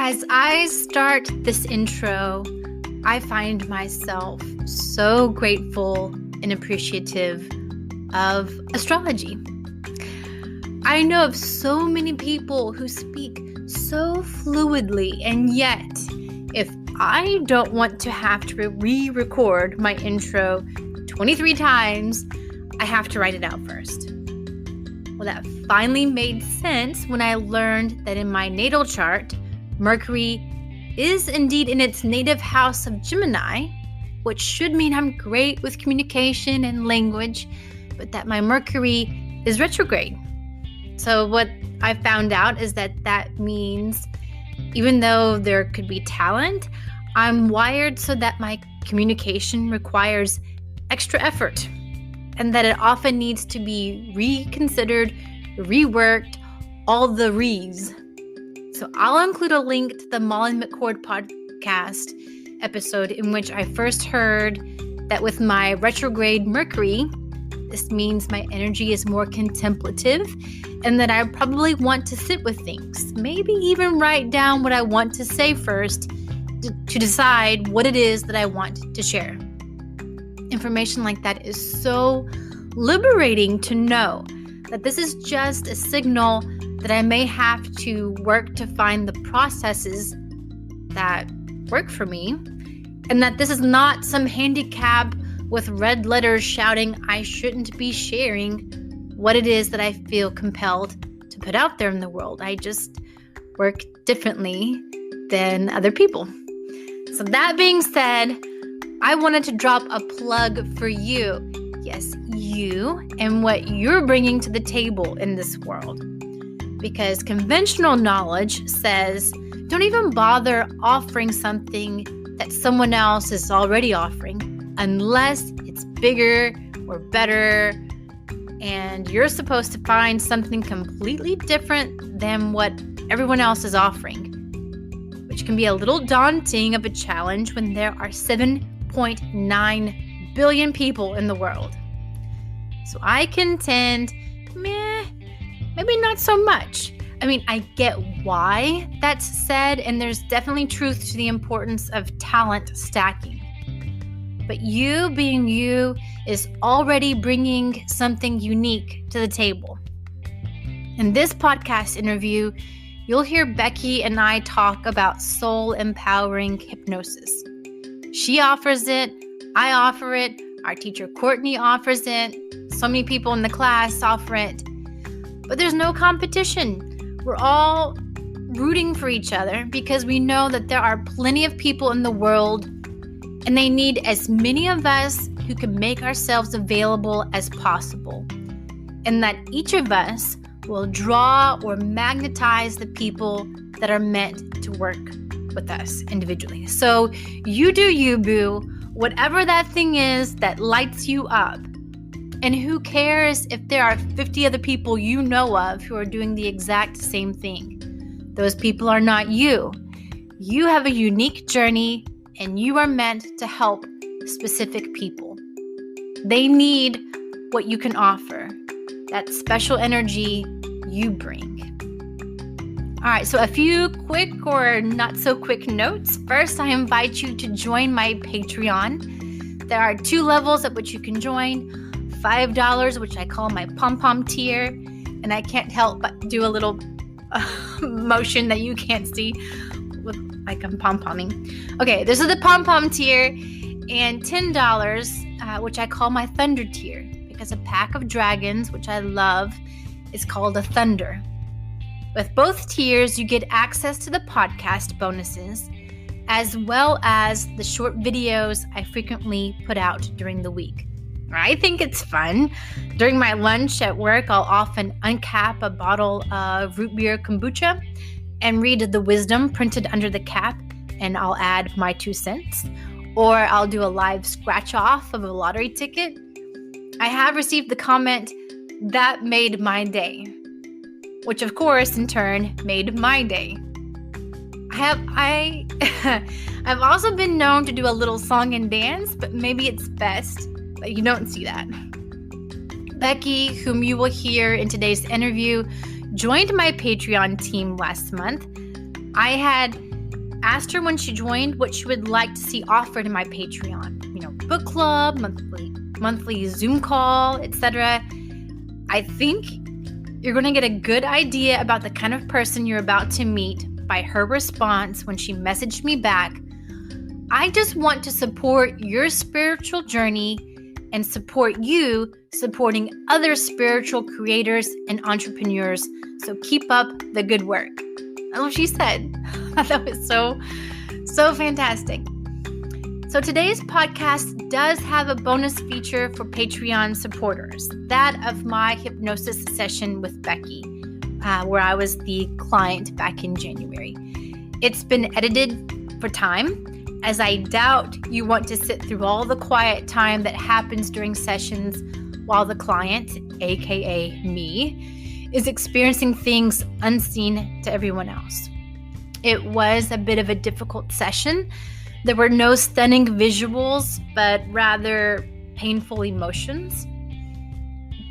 As I start this intro, I find myself so grateful and appreciative of astrology. I know of so many people who speak so fluidly, and yet, if I don't want to have to re-record my intro 23 times, I have to write it out first. Well, that finally made sense when I learned that in my natal chart, Mercury is indeed in its native house of Gemini, which should mean I'm great with communication and language, but that my Mercury is retrograde. So what I found out is that means even though there could be talent, I'm wired so that my communication requires extra effort and that it often needs to be reconsidered, reworked, all the re's. So I'll include a link to the Molly McCord podcast episode in which I first heard that with my retrograde Mercury, this means my energy is more contemplative and that I probably want to sit with things, maybe even write down what I want to say first to decide what it is that I want to share. Information like that is so liberating to know that this is just a signal that I may have to work to find the processes that work for me, and that this is not some handicap with red letters shouting I shouldn't be sharing what it is that I feel compelled to put out there in the world. I just work differently than other people. So that being said, I wanted to drop a plug for you. Yes, you and what you're bringing to the table in this world. Because conventional knowledge says, don't even bother offering something that someone else is already offering unless it's bigger or better, and you're supposed to find something completely different than what everyone else is offering, which can be a little daunting of a challenge when there are 7.9 billion people in the world. So I contend, maybe not so much. I mean, I get why that's said, and there's definitely truth to the importance of talent stacking. But you being you is already bringing something unique to the table. In this podcast interview, you'll hear Becky and I talk about soul empowering hypnosis. She offers it, I offer it, our teacher Courtney offers it, so many people in the class offer it. But there's no competition. We're all rooting for each other because we know that there are plenty of people in the world and they need as many of us who can make ourselves available as possible. And that each of us will draw or magnetize the people that are meant to work with us individually. So you do you, boo, whatever that thing is that lights you up. And who cares if there are 50 other people you know of who are doing the exact same thing? Those people are not you. You have a unique journey and you are meant to help specific people. They need what you can offer, that special energy you bring. All right, so a few quick or not so quick notes. First, I invite you to join my Patreon. There are 2 levels at which you can join. $5, which I call my pom-pom tier, and I can't help but do a little motion that you can't see with like I'm pom-pomming. Okay, this is the pom-pom tier, and $10, which I call my thunder tier, because a pack of dragons, which I love, is called a thunder. With both tiers, you get access to the podcast bonuses, as well as the short videos I frequently put out during the week. I think it's fun. During my lunch at work, I'll often uncap a bottle of root beer kombucha and read the wisdom printed under the cap, and I'll add my 2 cents. Or I'll do a live scratch off of a lottery ticket. I have received the comment, that made my day, which of course in turn made my day. I've also been known to do a little song and dance, but maybe it's best that you don't see that. Becky, whom you will hear in today's interview, joined my Patreon team last month. I had asked her when she joined what she would like to see offered in my Patreon. Book club, monthly Zoom call, etc. I think you're going to get a good idea about the kind of person you're about to meet by her response when she messaged me back. I just want to support your spiritual journey and support you supporting other spiritual creators and entrepreneurs. So keep up the good work. That's what she said. That was so fantastic. So today's podcast does have a bonus feature for Patreon supporters, that of my hypnosis session with Becky, where I was the client back in January. It's been edited for time, as I doubt you want to sit through all the quiet time that happens during sessions while the client, aka me, is experiencing things unseen to everyone else. It was a bit of a difficult session. There were no stunning visuals, but rather painful emotions.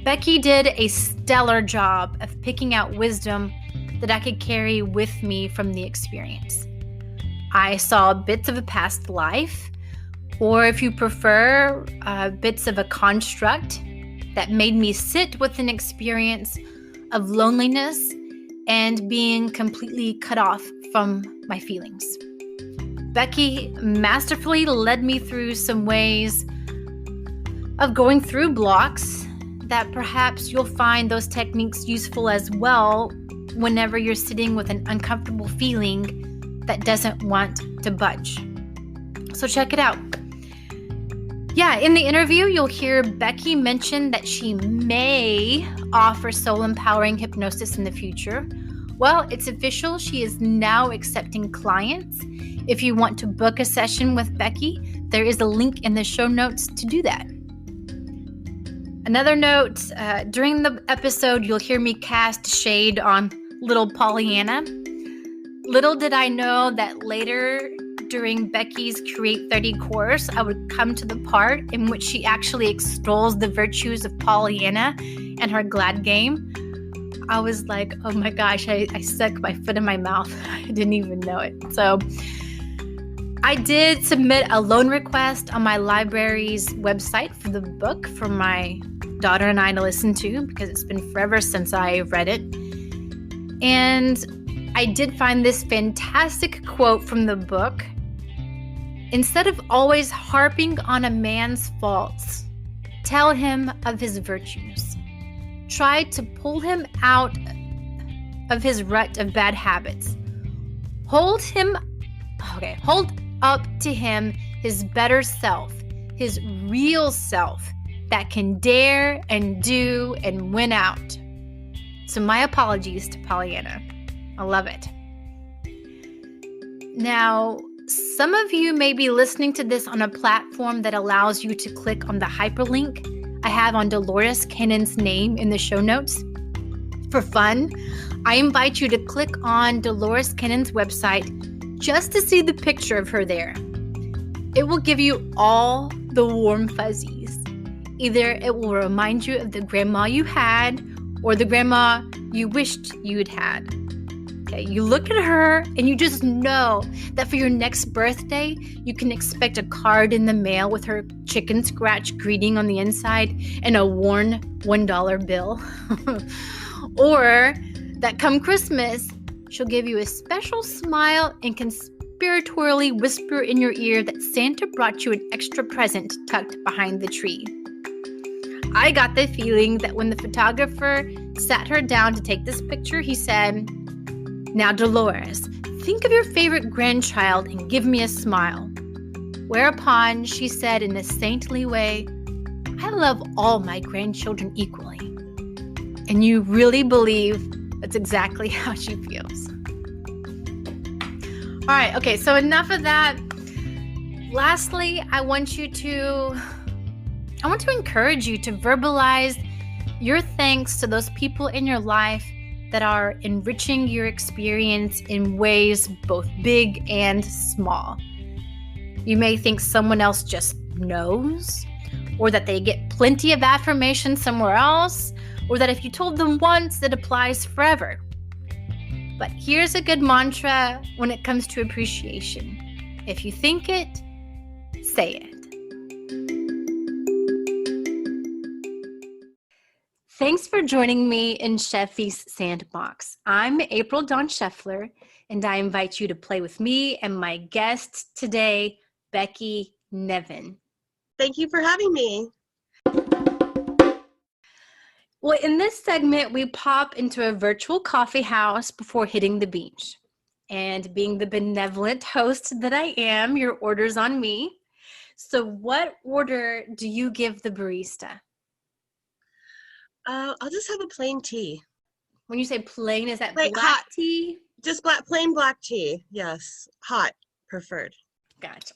Becky did a stellar job of picking out wisdom that I could carry with me from the experience. I saw bits of a past life, or if you prefer, bits of a construct that made me sit with an experience of loneliness and being completely cut off from my feelings. Becky masterfully led me through some ways of going through blocks that perhaps you'll find those techniques useful as well whenever you're sitting with an uncomfortable feeling that doesn't want to budge. So check it out. Yeah, in the interview, you'll hear Becky mention that she may offer soul-empowering hypnosis in the future. Well, it's official. She is now accepting clients. If you want to book a session with Becky, there is a link in the show notes to do that. Another note, during the episode, you'll hear me cast shade on little Pollyanna. Little did I know that later during Becky's Create 30 course, I would come to the part in which she actually extols the virtues of Pollyanna and her glad game. I was like, oh my gosh, I stuck my foot in my mouth. I didn't even know it. So I did submit a loan request on my library's website for the book for my daughter and I to listen to, because it's been forever since I read it. And I did find this fantastic quote from the book. Instead of always harping on a man's faults, tell him of his virtues. Try to pull him out of his rut of bad habits. Hold up to him his better self, his real self that can dare and do and win out. So my apologies to Pollyanna. I love it. Now, some of you may be listening to this on a platform that allows you to click on the hyperlink I have on Dolores Cannon's name in the show notes. For fun, I invite you to click on Dolores Cannon's website just to see the picture of her there. It will give you all the warm fuzzies. Either it will remind you of the grandma you had or the grandma you wished you'd had. Okay, you look at her and you just know that for your next birthday, you can expect a card in the mail with her chicken scratch greeting on the inside and a worn $1 bill. Or that come Christmas, she'll give you a special smile and conspiratorially whisper in your ear that Santa brought you an extra present tucked behind the tree. I got the feeling that when the photographer sat her down to take this picture, he said, "Now, Dolores, think of your favorite grandchild and give me a smile." Whereupon she said in a saintly way, "I love all my grandchildren equally." And you really believe that's exactly how she feels. All right, okay, so enough of that. Lastly, I want to encourage you to verbalize your thanks to those people in your life that are enriching your experience in ways both big and small. You may think someone else just knows, or that they get plenty of affirmation somewhere else, or that if you told them once, it applies forever. But here's a good mantra when it comes to appreciation. If you think it, say it. Thanks for joining me in Scheffy's Sandbox. I'm April Dawn Scheffler, and I invite you to play with me and my guest today, Becky Nevin. Thank you for having me. Well, in this segment, we pop into a virtual coffee house before hitting the beach. And being the benevolent host that I am, your order's on me. So what order do you give the barista? I'll just have a plain tea. When you say plain, is that Like black hot tea? Just plain black tea. Yes, hot preferred. Gotcha.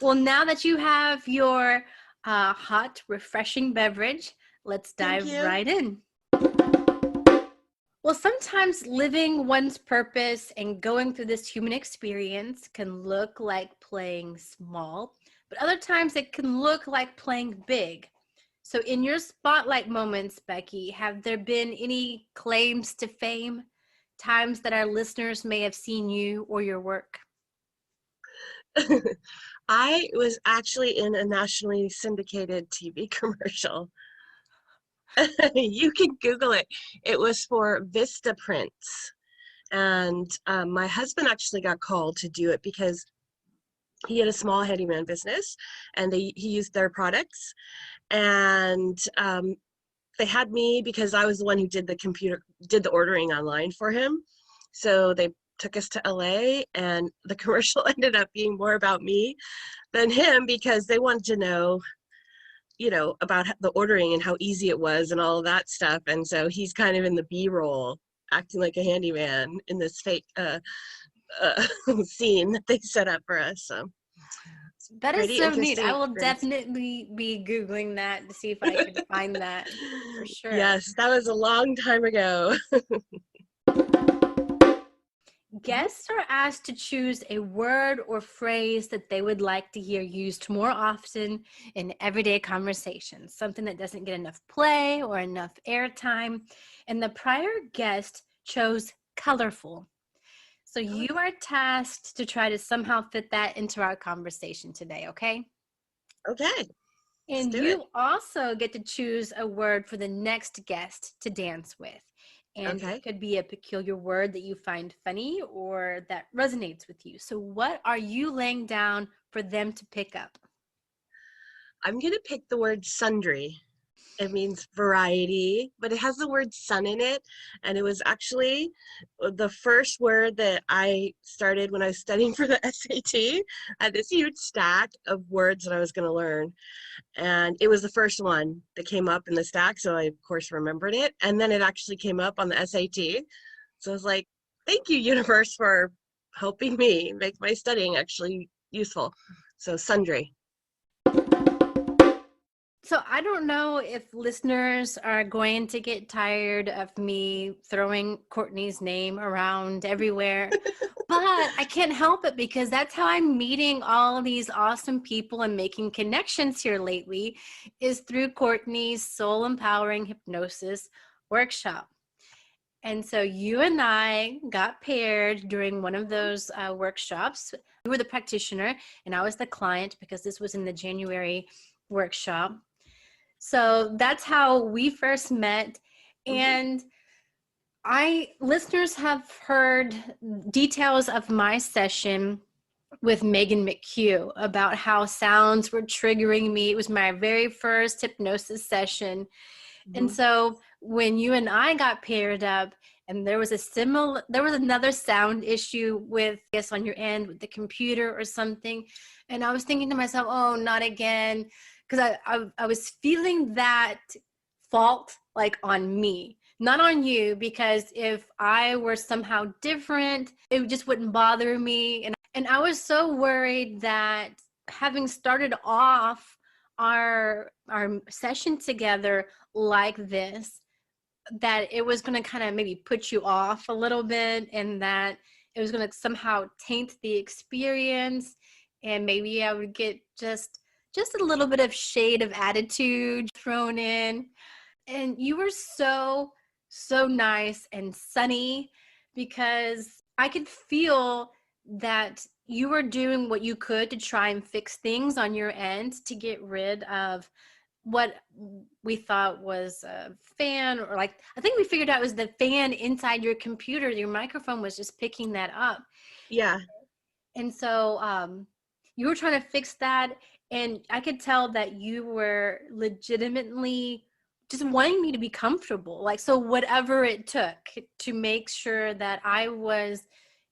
Well, now that you have your hot, refreshing beverage, let's dive right in. Well, sometimes living one's purpose and going through this human experience can look like playing small, but other times it can look like playing big. So in your spotlight moments, Becky, have there been any claims to fame, times that our listeners may have seen you or your work? I was actually in a nationally syndicated TV commercial. You can Google it. It was for Vista Prints. And my husband actually got called to do it because he had a small handyman business and he used their products. And they had me because I was the one who did the ordering online for him. So they took us to LA, and the commercial ended up being more about me than him because they wanted to know, about the ordering and how easy it was and all of that stuff. And so he's kind of in the B-roll, acting like a handyman in this fake scene that they set up for us. So that is so neat. I will definitely be Googling that to see if I can find that for sure. Yes, that was a long time ago. Guests are asked to choose a word or phrase that they would like to hear used more often in everyday conversations, something that doesn't get enough play or enough airtime. And the prior guest chose colorful. So you are tasked to try to somehow fit that into our conversation today, okay? Okay. And you also get to choose a word for the next guest to dance with. And it could be a peculiar word that you find funny or that resonates with you. So what are you laying down for them to pick up? I'm going to pick the word sundry. It means variety, but it has the word sun in it. And it was actually the first word that I started when I was studying for the SAT. I had this huge stack of words that I was going to learn. And it was the first one that came up in the stack. So I, of course, remembered it. And then it actually came up on the SAT. So I was like, thank you, universe, for helping me make my studying actually useful. So sundry. So I don't know if listeners are going to get tired of me throwing Courtney's name around everywhere, but I can't help it because that's how I'm meeting all these awesome people and making connections here lately is through Courtney's Soul Empowering Hypnosis workshop. And so you and I got paired during one of those workshops. You were the practitioner and I was the client because this was in the January workshop. So that's how we first met. And listeners have heard details of my session with Megan McHugh about how sounds were triggering me. It was my very first hypnosis session. And so when you and I got paired up and there was another sound issue with, I guess, on your end with the computer or something. And I was thinking to myself, oh, not again. Because I was feeling that fault like on me, not on you, because if I were somehow different, it just wouldn't bother me. And I was so worried that having started off our session together like this, that it was going to kind of maybe put you off a little bit and that it was going to somehow taint the experience. And maybe I would get just a little bit of shade of attitude thrown in. And you were so nice and sunny because I could feel that you were doing what you could to try and fix things on your end to get rid of what we thought was a fan, or like, I think we figured out it was the fan inside your computer. Your microphone was just picking that up. Yeah. And so you were trying to fix that. And I could tell that you were legitimately just wanting me to be comfortable. Like, so whatever it took to make sure that I was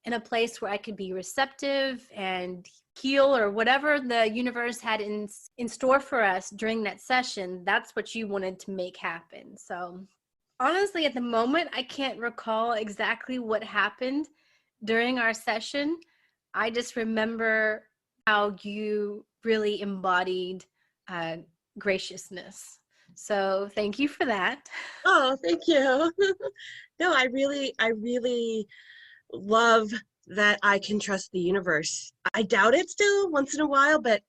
in a place where I could be receptive and heal, or whatever the universe had in store for us during that session, that's what you wanted to make happen. So honestly, at the moment, I can't recall exactly what happened during our session. I just remember how you really embodied graciousness. So thank you for that. Oh, thank you. No, I really love that I can trust the universe. I doubt it still once in a while, but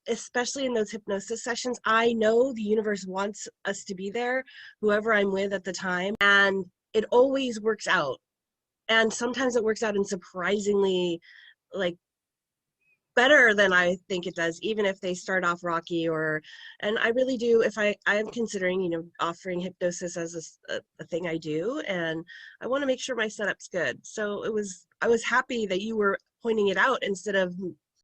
especially in those hypnosis sessions, I know the universe wants us to be there, whoever I'm with at the time, and it always works out. And sometimes it works out in surprisingly, like, better than I think it does, even if they start off rocky. And I really do, if I am considering, offering hypnosis as a thing I do, and I want to make sure my setup's good. So I was happy that you were pointing it out instead of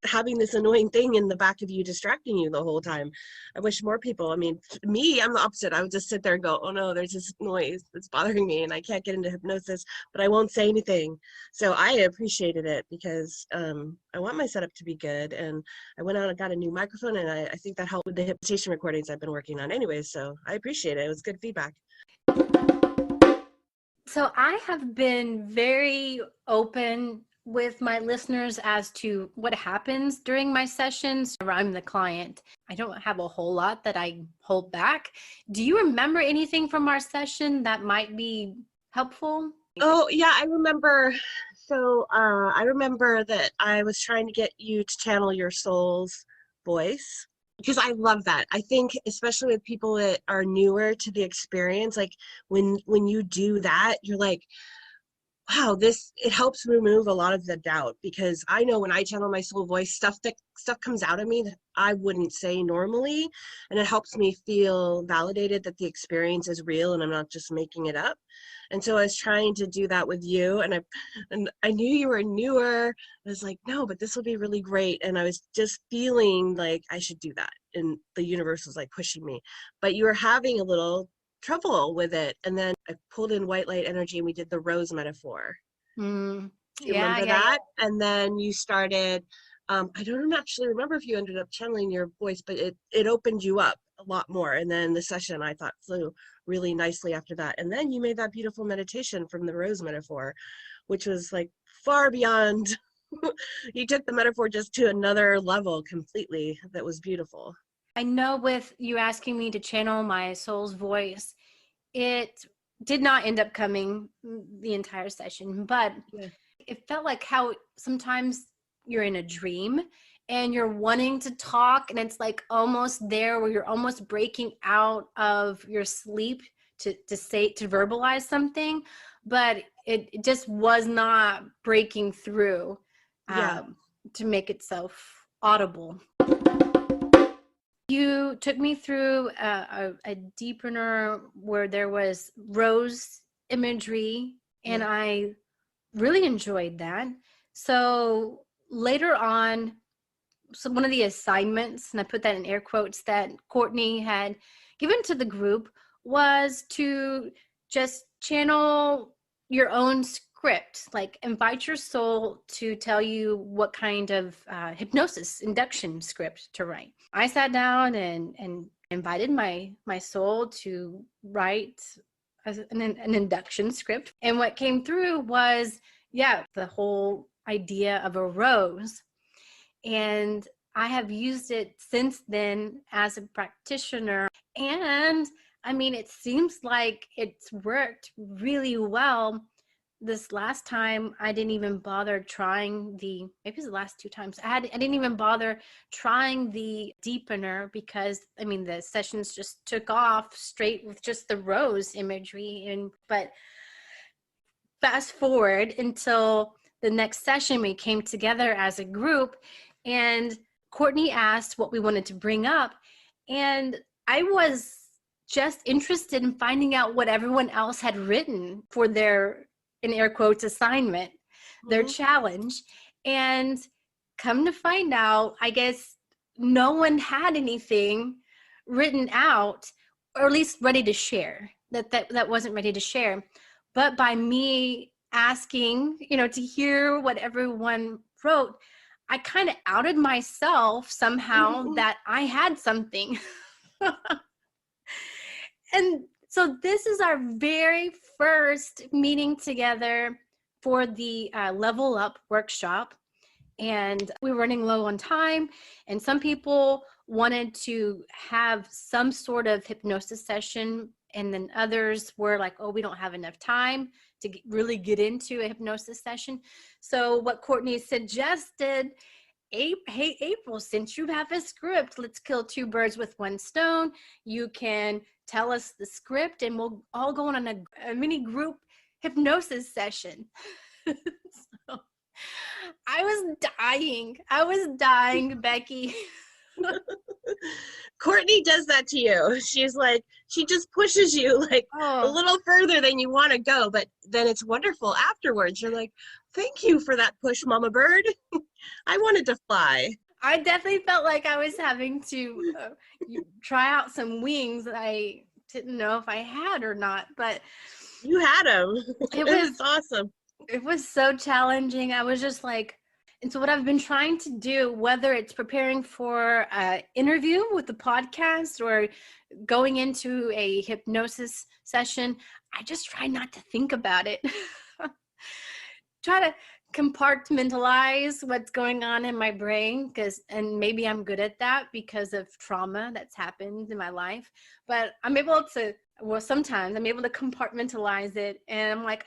having this annoying thing in the back of you distracting you the whole time. I wish more people, I mean, me, I'm the opposite. I would just sit there and go, oh no, there's this noise that's bothering me and I can't get into hypnosis, but I won't say anything. So I appreciated it because I want my setup to be good. And I went out and got a new microphone, and I think that helped with the hypnotation recordings I've been working on anyways. So I appreciate it. It was good feedback. So I have been very open with my listeners as to what happens during my sessions. I'm the client. I don't have a whole lot that I hold back. Do you remember anything from our session that might be helpful? Oh, yeah, I remember. So I remember that I was trying to get you to channel your soul's voice, because I love that. I think especially with people that are newer to the experience, like when you do that, you're like, wow, it helps remove a lot of the doubt, because I know when I channel my soul voice, stuff comes out of me that I wouldn't say normally, and it helps me feel validated that the experience is real and I'm not just making it up. And so I was trying to do that with you, and I knew you were newer. I was like, no, but this will be really great, and I was just feeling like I should do that, and the universe was like pushing me, but you were having a little trouble with it. And then I pulled in white light energy and we did the rose metaphor. You remember that? Yeah. And then you started, I don't actually remember if you ended up channeling your voice, but it opened you up a lot more. And then the session, I thought, flew really nicely after that. And then you made that beautiful meditation from the rose metaphor, which was like far beyond, you took the metaphor just to another level completely. That was beautiful. I know with you asking me to channel my soul's voice, it did not end up coming the entire session, but it felt like how sometimes you're in a dream and you're wanting to talk, and it's like almost there where you're almost breaking out of your sleep to verbalize something, but it just was not breaking through to make itself audible. You took me through a deepener where there was rose imagery, and I really enjoyed that. So later on, so one of the assignments, and I put that in air quotes, that Courtney had given to the group was to just channel your own script, like invite your soul to tell you what kind of hypnosis induction script to write. I sat down and invited my soul to write an induction script. And what came through was, the whole idea of a rose. And I have used it since then as a practitioner. And I mean, it seems like it's worked really well. This last time, I didn't even bother trying maybe it was the last 2 times. I didn't even bother trying the deepener because, I mean, the sessions just took off straight with just the rose imagery. But fast forward until the next session, we came together as a group, and Courtney asked what we wanted to bring up. And I was just interested in finding out what everyone else had written for their, in air quotes, assignment, their challenge. And come to find out, I guess no one had anything written out, or at least ready to share, that wasn't ready to share. But by me asking, to hear what everyone wrote, I kind of outed myself somehow that I had something. And so this is our very first meeting together for the Level Up workshop. And we were running low on time, and some people wanted to have some sort of hypnosis session, and then others were like, oh, we don't have enough time to really get into a hypnosis session. So what Courtney suggested, hey, April, since you have a script, let's kill two birds with one stone. You can tell us the script and we'll all go on a mini group hypnosis session. So I was dying, Becky. Courtney does that to you. She's like, she just pushes you like a little further than you want to go, but then it's wonderful afterwards. You're like, thank you for that push, Mama Bird. I wanted to fly. I definitely felt like I was having to try out some wings that I didn't know if I had or not, but you had them. It was awesome. It was so challenging. I was just like, and so what I've been trying to do, whether it's preparing for an interview with the podcast or going into a hypnosis session, I just try not to think about it. Try to compartmentalize what's going on in my brain, and maybe I'm good at that because of trauma that's happened in my life. But I'm able to, sometimes I'm able to compartmentalize it, and I'm like,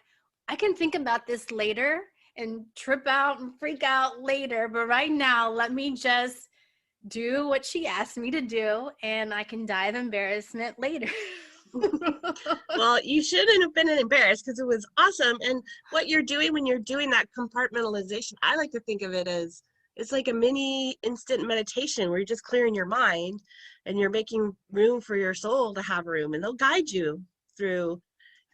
I can think about this later and trip out and freak out later, but right now let me just do what she asked me to do, and I can die of embarrassment later. Well, you shouldn't have been embarrassed because it was awesome. And what you're doing when you're doing that compartmentalization, I like to think of it as it's like a mini instant meditation where you're just clearing your mind and you're making room for your soul to have room, and they'll guide you through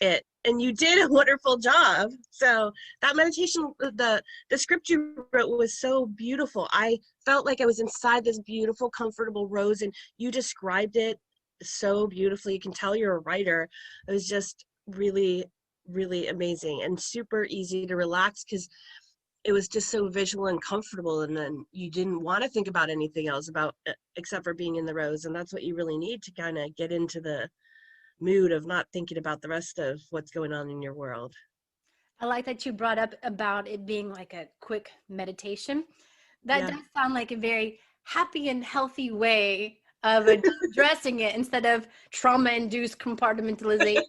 it. And you did a wonderful job. So that meditation, the script you wrote was so beautiful. I felt like I was inside this beautiful, comfortable rose, and you described it so beautifully. You can tell you're a writer. It was just really, really amazing and super easy to relax because it was just so visual and comfortable, and then you didn't want to think about anything else except for being in the rose. And that's what you really need to kind of get into the mood of not thinking about the rest of what's going on in your world. I like that you brought up about it being like a quick meditation. That does sound like a very happy and healthy way of addressing it instead of trauma-induced compartmentalization.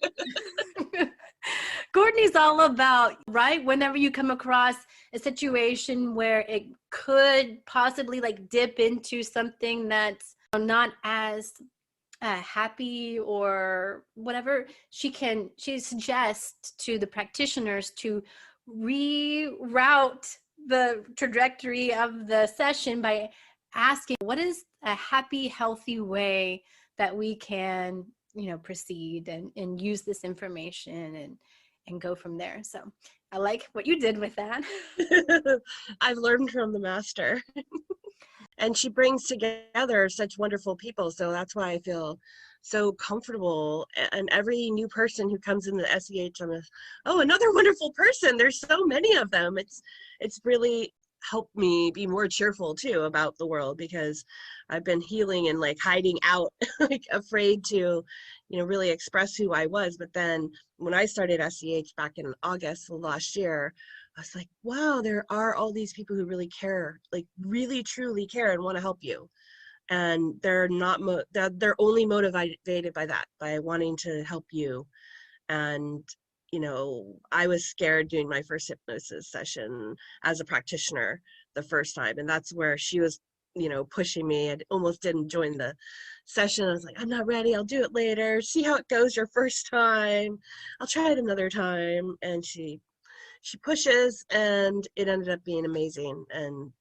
Courtney's all about, right? Whenever you come across a situation where it could possibly like dip into something that's not as happy or whatever, she suggests to the practitioners to reroute the trajectory of the session by asking, what is a happy, healthy way that we can, proceed and use this information and go from there. So I like what you did with that. I've learned from the master. And she brings together such wonderful people. So that's why I feel so comfortable. And every new person who comes in the SEH, I'm another wonderful person. There's so many of them. It's really helped me be more cheerful too about the world, because I've been healing and like hiding out, like afraid to, really express who I was. But then when I started SEH back in August of last year, I was like, wow, there are all these people who really care, like really truly care and want to help you. And they're not, they're only motivated by that, by wanting to help you. And, I was scared doing my first hypnosis session as a practitioner the first time. And that's where she was, pushing me. I almost didn't join the session. I was like, I'm not ready. I'll do it later. See how it goes your first time. I'll try it another time. And she she pushes, and it ended up being amazing. And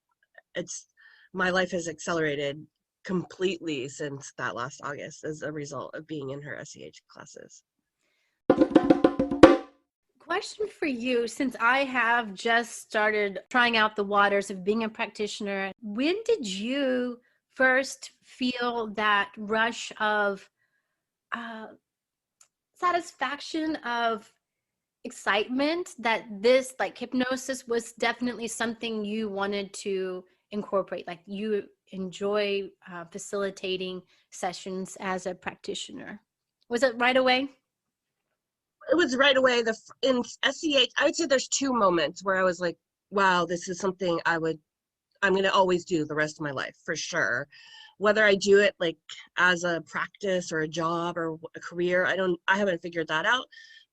my life has accelerated completely since that last August as a result of being in her SEH classes. Question for you, since I have just started trying out the waters of being a practitioner, when did you first feel that rush of satisfaction, of excitement that this, like, hypnosis was definitely something you wanted to incorporate, like you enjoy facilitating sessions as a practitioner? Was it right away? It was right away. In SEH, I would say there's two moments where I was like, wow, this is something I'm going to always do the rest of my life, for sure. Whether I do it like as a practice or a job or a career, I haven't figured that out.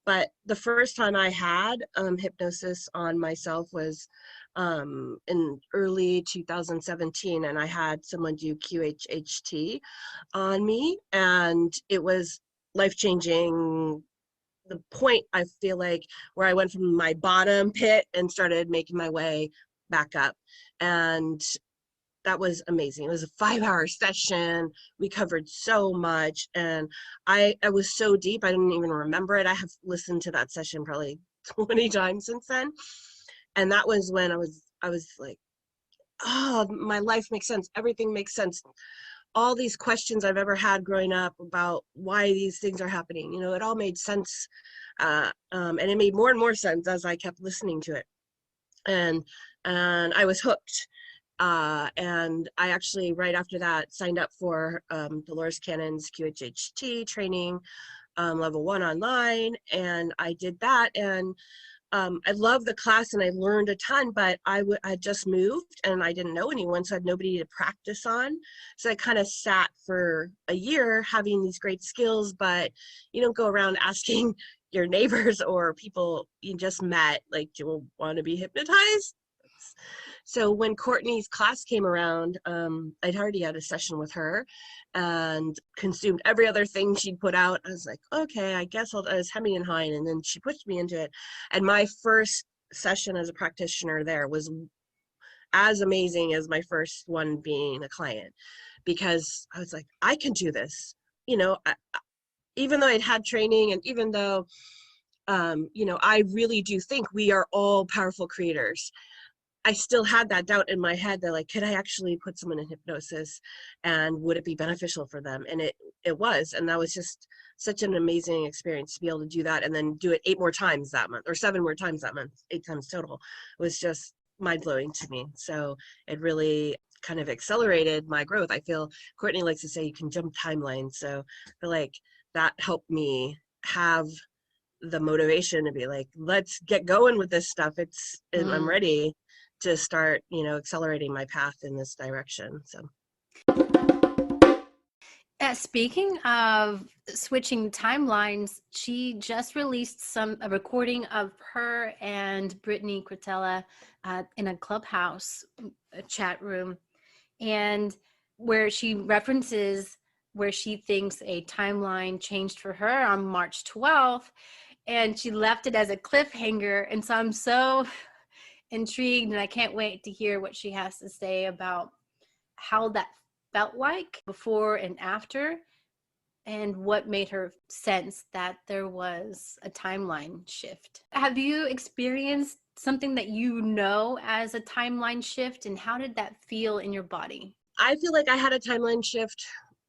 But the first time I had hypnosis on myself was in early 2017, and I had someone do QHHT on me, and it was life-changing. The point, I feel like, where I went from my bottom pit and started making my way back up. And that was amazing. It was a 5-hour session. We covered so much, and I was so deep, I didn't even remember it. I have listened to that session probably 20 times since then. And that was when I was like, oh, my life makes sense. Everything makes sense. All these questions I've ever had growing up about why these things are happening, it all made sense. And it made more and more sense as I kept listening to it. And I was hooked. And I actually, right after that, signed up for Dolores Cannon's QHHT training, level 1 online. And I did that. And I loved the class and I learned a ton, but I just moved and I didn't know anyone, so I had nobody to practice on. So I kind of sat for a year having these great skills, but you don't go around asking your neighbors or people you just met, like, do you want to be hypnotized? So when Courtney's class came around, I'd already had a session with her and consumed every other thing she'd put out. I was like, okay, I guess I was hemming and hawing, and then she pushed me into it. And my first session as a practitioner there was as amazing as my first one being a client, because I was like, I can do this. Even though I'd had training, and even though, I really do think we are all powerful creators, I still had that doubt in my head that, like, could I actually put someone in hypnosis and would it be beneficial for them? And it was. And that was just such an amazing experience to be able to do that and then do it 8 more times that month, or 7 more times that month, 8 times total. It was just mind-blowing to me. So it really kind of accelerated my growth. I feel Courtney likes to say you can jump timelines. So I feel like that helped me have the motivation to be like, let's get going with this stuff. I'm ready to start, accelerating my path in this direction. So. Speaking of switching timelines, she just released a recording of her and Brittany Cretella in a Clubhouse chat room, and where she references where she thinks a timeline changed for her on March 12th, and she left it as a cliffhanger. And so I'm so intrigued, and I can't wait to hear what she has to say about how that felt like before and after, and what made her sense that there was a timeline shift. Have you experienced something that as a timeline shift, and how did that feel in your body? I feel like I had a timeline shift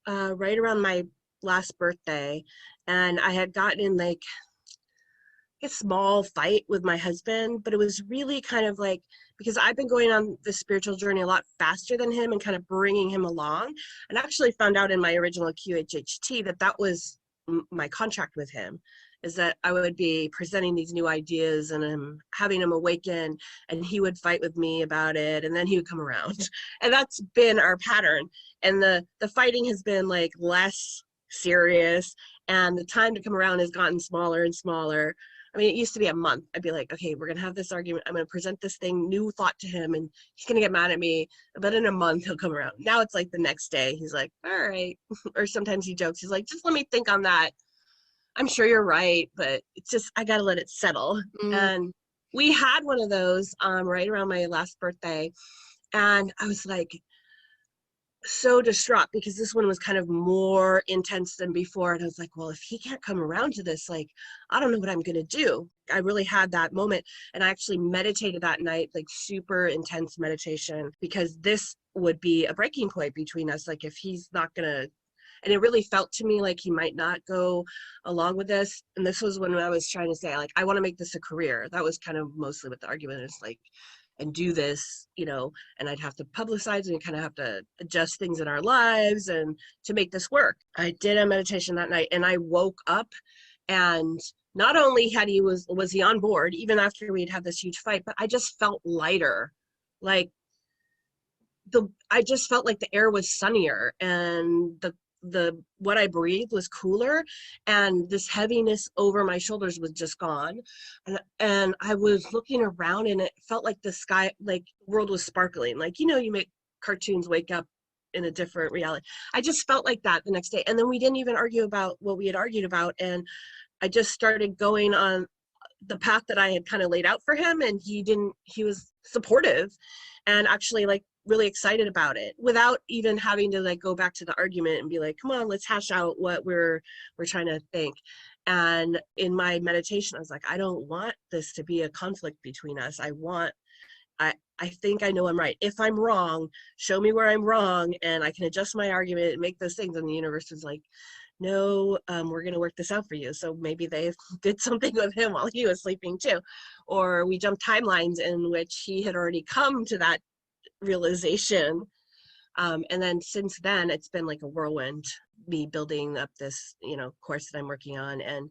right around my last birthday, and I had gotten in like a small fight with my husband, but it was really kind of like, because I've been going on the spiritual journey a lot faster than him and kind of bringing him along, and actually found out in my original QHHT that was my contract with him, is that I would be presenting these new ideas and having him awaken, and he would fight with me about it, and then he would come around. And that's been our pattern. And the fighting has been like less serious, and the time to come around has gotten smaller and smaller. I mean, it used to be a month. I'd be like, okay, we're going to have this argument. I'm going to present this new thought to him, and he's going to get mad at me. But in a month, he'll come around. Now it's like the next day. He's like, all right. Or sometimes he jokes. He's like, just let me think on that. I'm sure you're right, but it's just, I got to let it settle. And we had one of those right around my last birthday, and I was like so distraught because this one was kind of more intense than before. And I was like, well, if he can't come around to this, like, I don't know what I'm going to do. I really had that moment. And I actually meditated that night, like super intense meditation, because this would be a breaking point between us. Like if he's not going to, and it really felt to me like he might not go along with this. And this was when I was trying to say, like, I want to make this a career. That was kind of mostly what the argument is, like, and do this, you know, and I'd have to publicize and kind of have to adjust things in our lives and to make this work. I did a meditation that night, and I woke up, and not only was he on board even after we'd had this huge fight, but I just felt lighter. Like I just felt like the air was sunnier, and the what I breathed was cooler, and this heaviness over my shoulders was just gone. And I was looking around, and it felt like the sky, like world was sparkling. Like, you know, you make cartoons wake up in a different reality. I just felt like that the next day. And then we didn't even argue about what we had argued about, and I just started going on the path that I had kind of laid out for him, and he was supportive and actually like really excited about it without even having to like go back to the argument and be like, come on, let's hash out what we're trying to think. And in my meditation, I was like, I don't want this to be a conflict between us. I think I know I'm right. If I'm wrong, show me where I'm wrong, and I can adjust my argument and make those things. And the universe was like, no, we're going to work this out for you. So maybe they did something with him while he was sleeping too. Or we jumped timelines in which he had already come to that realization. And then since then, it's been like a whirlwind, me building up this, you know, course that I'm working on and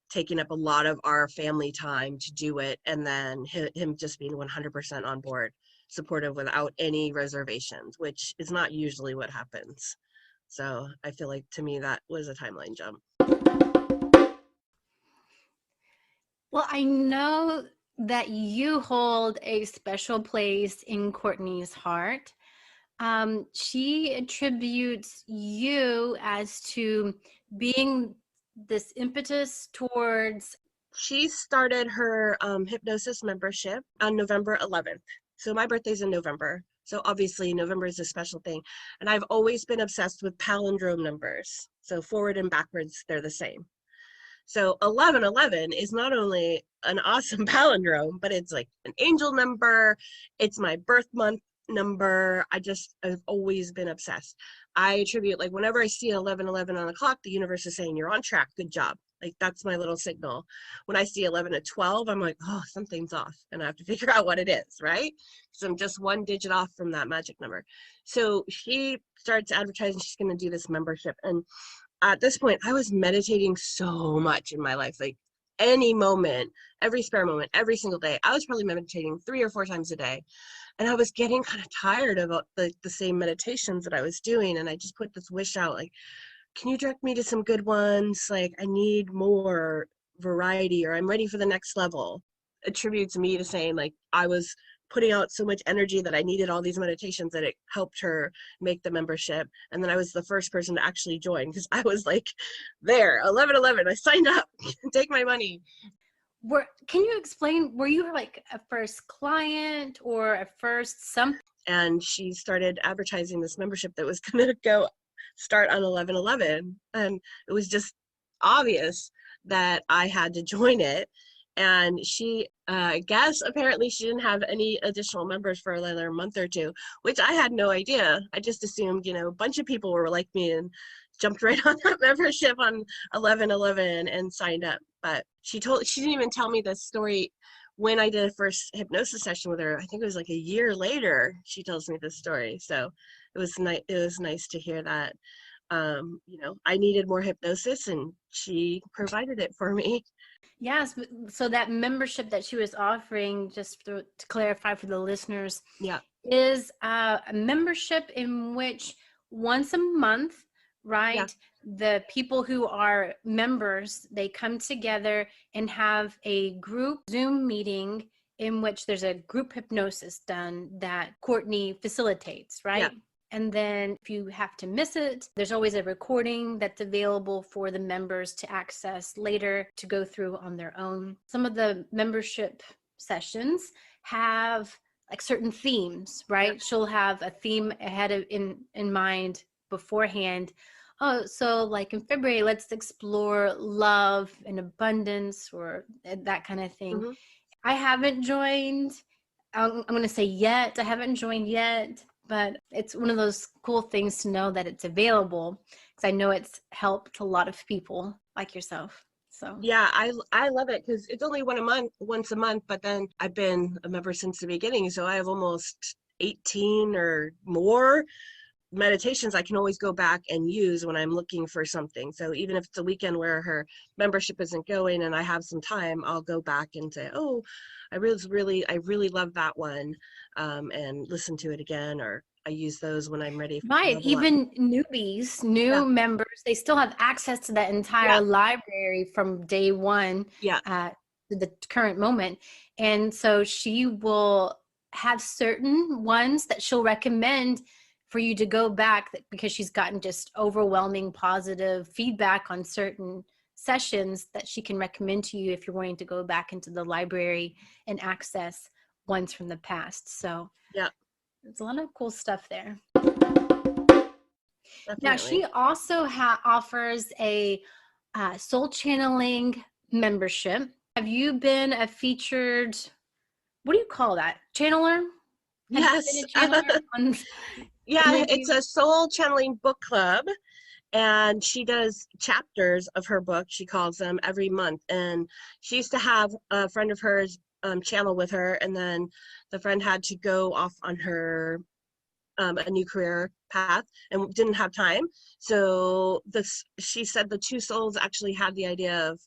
taking up a lot of our family time to do it. And then him just being 100% on board, supportive without any reservations, which is not usually what happens. So I feel like to me, that was a timeline jump. Well, I know that you hold a special place in Courtney's heart. She attributes you as to being this impetus towards. She started her hypnosis membership on November 11th. So my birthday's in November. So obviously November is a special thing. And I've always been obsessed with palindrome numbers. So forward and backwards, they're the same. So 1111 is not only an awesome palindrome, but it's like an angel number. It's my birth month number. I've always been obsessed. I attribute, like, whenever I see 1111 on the clock, the universe is saying, you're on track. Good job. Like, that's my little signal. When I see 11 at 12, I'm like, oh, something's off. And I have to figure out what it is, right? So I'm just one digit off from that magic number. So she starts advertising she's going to do this membership. And at this point, I was meditating so much in my life, like any moment, every spare moment, every single day. I was probably meditating 3 or 4 times a day. And I was getting kind of tired of the same meditations that I was doing. And I just put this wish out, like, can you direct me to some good ones? Like, I need more variety, or I'm ready for the next level. Attributes me to saying, like, I was putting out so much energy that I needed all these meditations that it helped her make the membership. And then I was the first person to actually join, because I was like, there, 1111, I signed up, take my money. Can you explain, were you like a first client or a first something? And she started advertising this membership that was going to start on 1111. And it was just obvious that I had to join it. And she, I guess, apparently she didn't have any additional members for another month or two, which I had no idea. I just assumed, you know, a bunch of people were like me and jumped right on that membership on 1111 and signed up. But she didn't even tell me the story when I did a first hypnosis session with her. I think it was like a year later, she tells me this story. So it was nice to hear that. You know, I needed more hypnosis, and she provided it for me. Yes. So that membership that she was offering, just to clarify for the listeners, yeah, is a membership in which once a month, right? Yeah. The people who are members, they come together and have a group Zoom meeting in which there's a group hypnosis done that Courtney facilitates, right? Yeah. And then if you have to miss it, there's always a recording that's available for the members to access later to go through on their own. Some of the membership sessions have like certain themes, right? She'll have a theme ahead of in mind beforehand. Oh, so like in February, let's explore love and abundance or that kind of thing. Mm-hmm. I haven't joined. I'm going to say yet. I haven't joined yet, but it's one of those cool things to know that it's available because I know it's helped a lot of people like yourself. So Yeah, I love it because it's only once a month, but then I've been a member since the beginning, so I have almost 18 or more meditations I can always go back and use when I'm looking for something. So even if it's a weekend where her membership isn't going and I have some time, I'll go back and say, oh, I really love that one, and listen to it again, or I use those when I'm ready to right, level up. even newbies, Yeah, new members, they still have access to that yeah, entire library from day one yeah, to the current moment. And so she will have certain ones that she'll recommend for you to go back because she's gotten just overwhelming positive feedback on certain sessions that she can recommend to you if you're wanting to go back into the library and access ones from the past. So yeah, there's a lot of cool stuff there. Now, she definitely. also offers a soul channeling membership. Have you been a featured, what do you call that? Channeler? Have you been Yes. a channeler on Yeah, it's interviews? a soul channeling book club, and she does chapters of her book, she calls them, every month. And she used to have a friend of hers channel with her, and then the friend had to go off on her a new career path and didn't have time. So she said the two souls actually had the idea of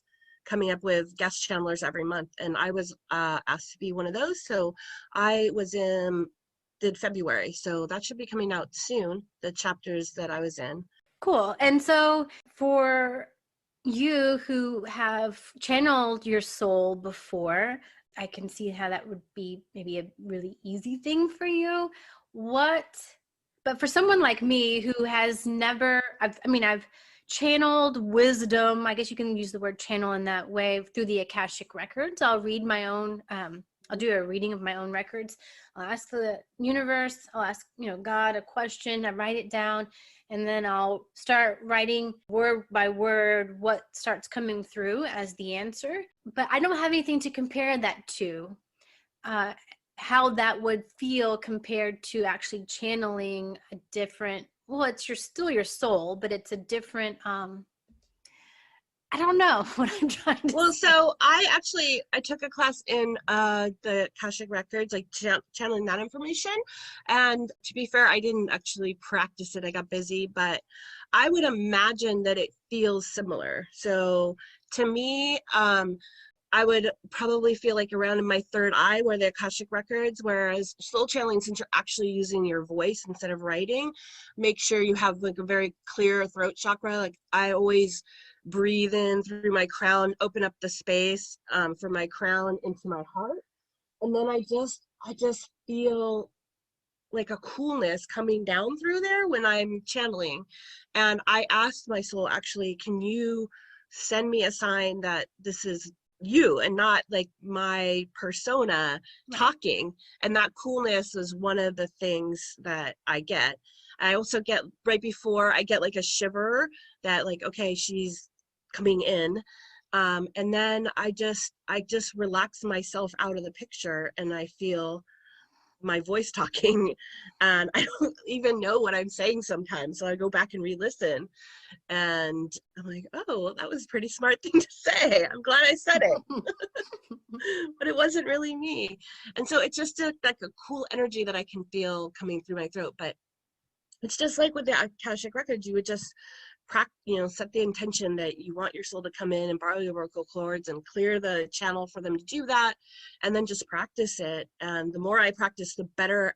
coming up with guest channelers every month, and I was asked to be one of those. So I was in did February, so that should be coming out soon, the chapters that I was in. Cool. And so for you who have channeled your soul before, I can see how that would be maybe a really easy thing for you. But for someone like me who has never, I've channeled wisdom. I guess you can use the word channel in that way through the Akashic records. I'll read my own, I'll do a reading of my own records. I'll ask the universe, I'll ask, God a question, I write it down, and then I'll start writing word by word what starts coming through as the answer. But I don't have anything to compare that to, how that would feel compared to actually channeling a different, well, it's still your soul, but it's a different, I don't know what I'm trying to Well, say. so I took a class in the Akashic Records, like channeling that information. And to be fair, I didn't actually practice it. I got busy, but I would imagine that it feels similar. So to me, I would probably feel like around in my third eye where the Akashic Records, whereas soul channeling, since you're actually using your voice instead of writing, make sure you have like a very clear throat chakra. Like I always breathe in through my crown, open up the space from my crown into my heart. And then I just feel like a coolness coming down through there when I'm channeling. And I asked my soul, actually, can you send me a sign that this is you and not like my persona Right. talking? And that coolness is one of the things that I get. I also get right before I get like a shiver that like, okay, she's coming in. And then I just relax myself out of the picture and I feel my voice talking, and I don't even know what I'm saying sometimes. So I go back and re-listen, and I'm like, oh, that was a pretty smart thing to say. I'm glad I said it, but it wasn't really me. And so it's just like a cool energy that I can feel coming through my throat. But it's just like with the Akashic Records, you would just set the intention that you want your soul to come in and borrow your vocal cords and clear the channel for them to do that, and then just practice it. And the more I practice, the better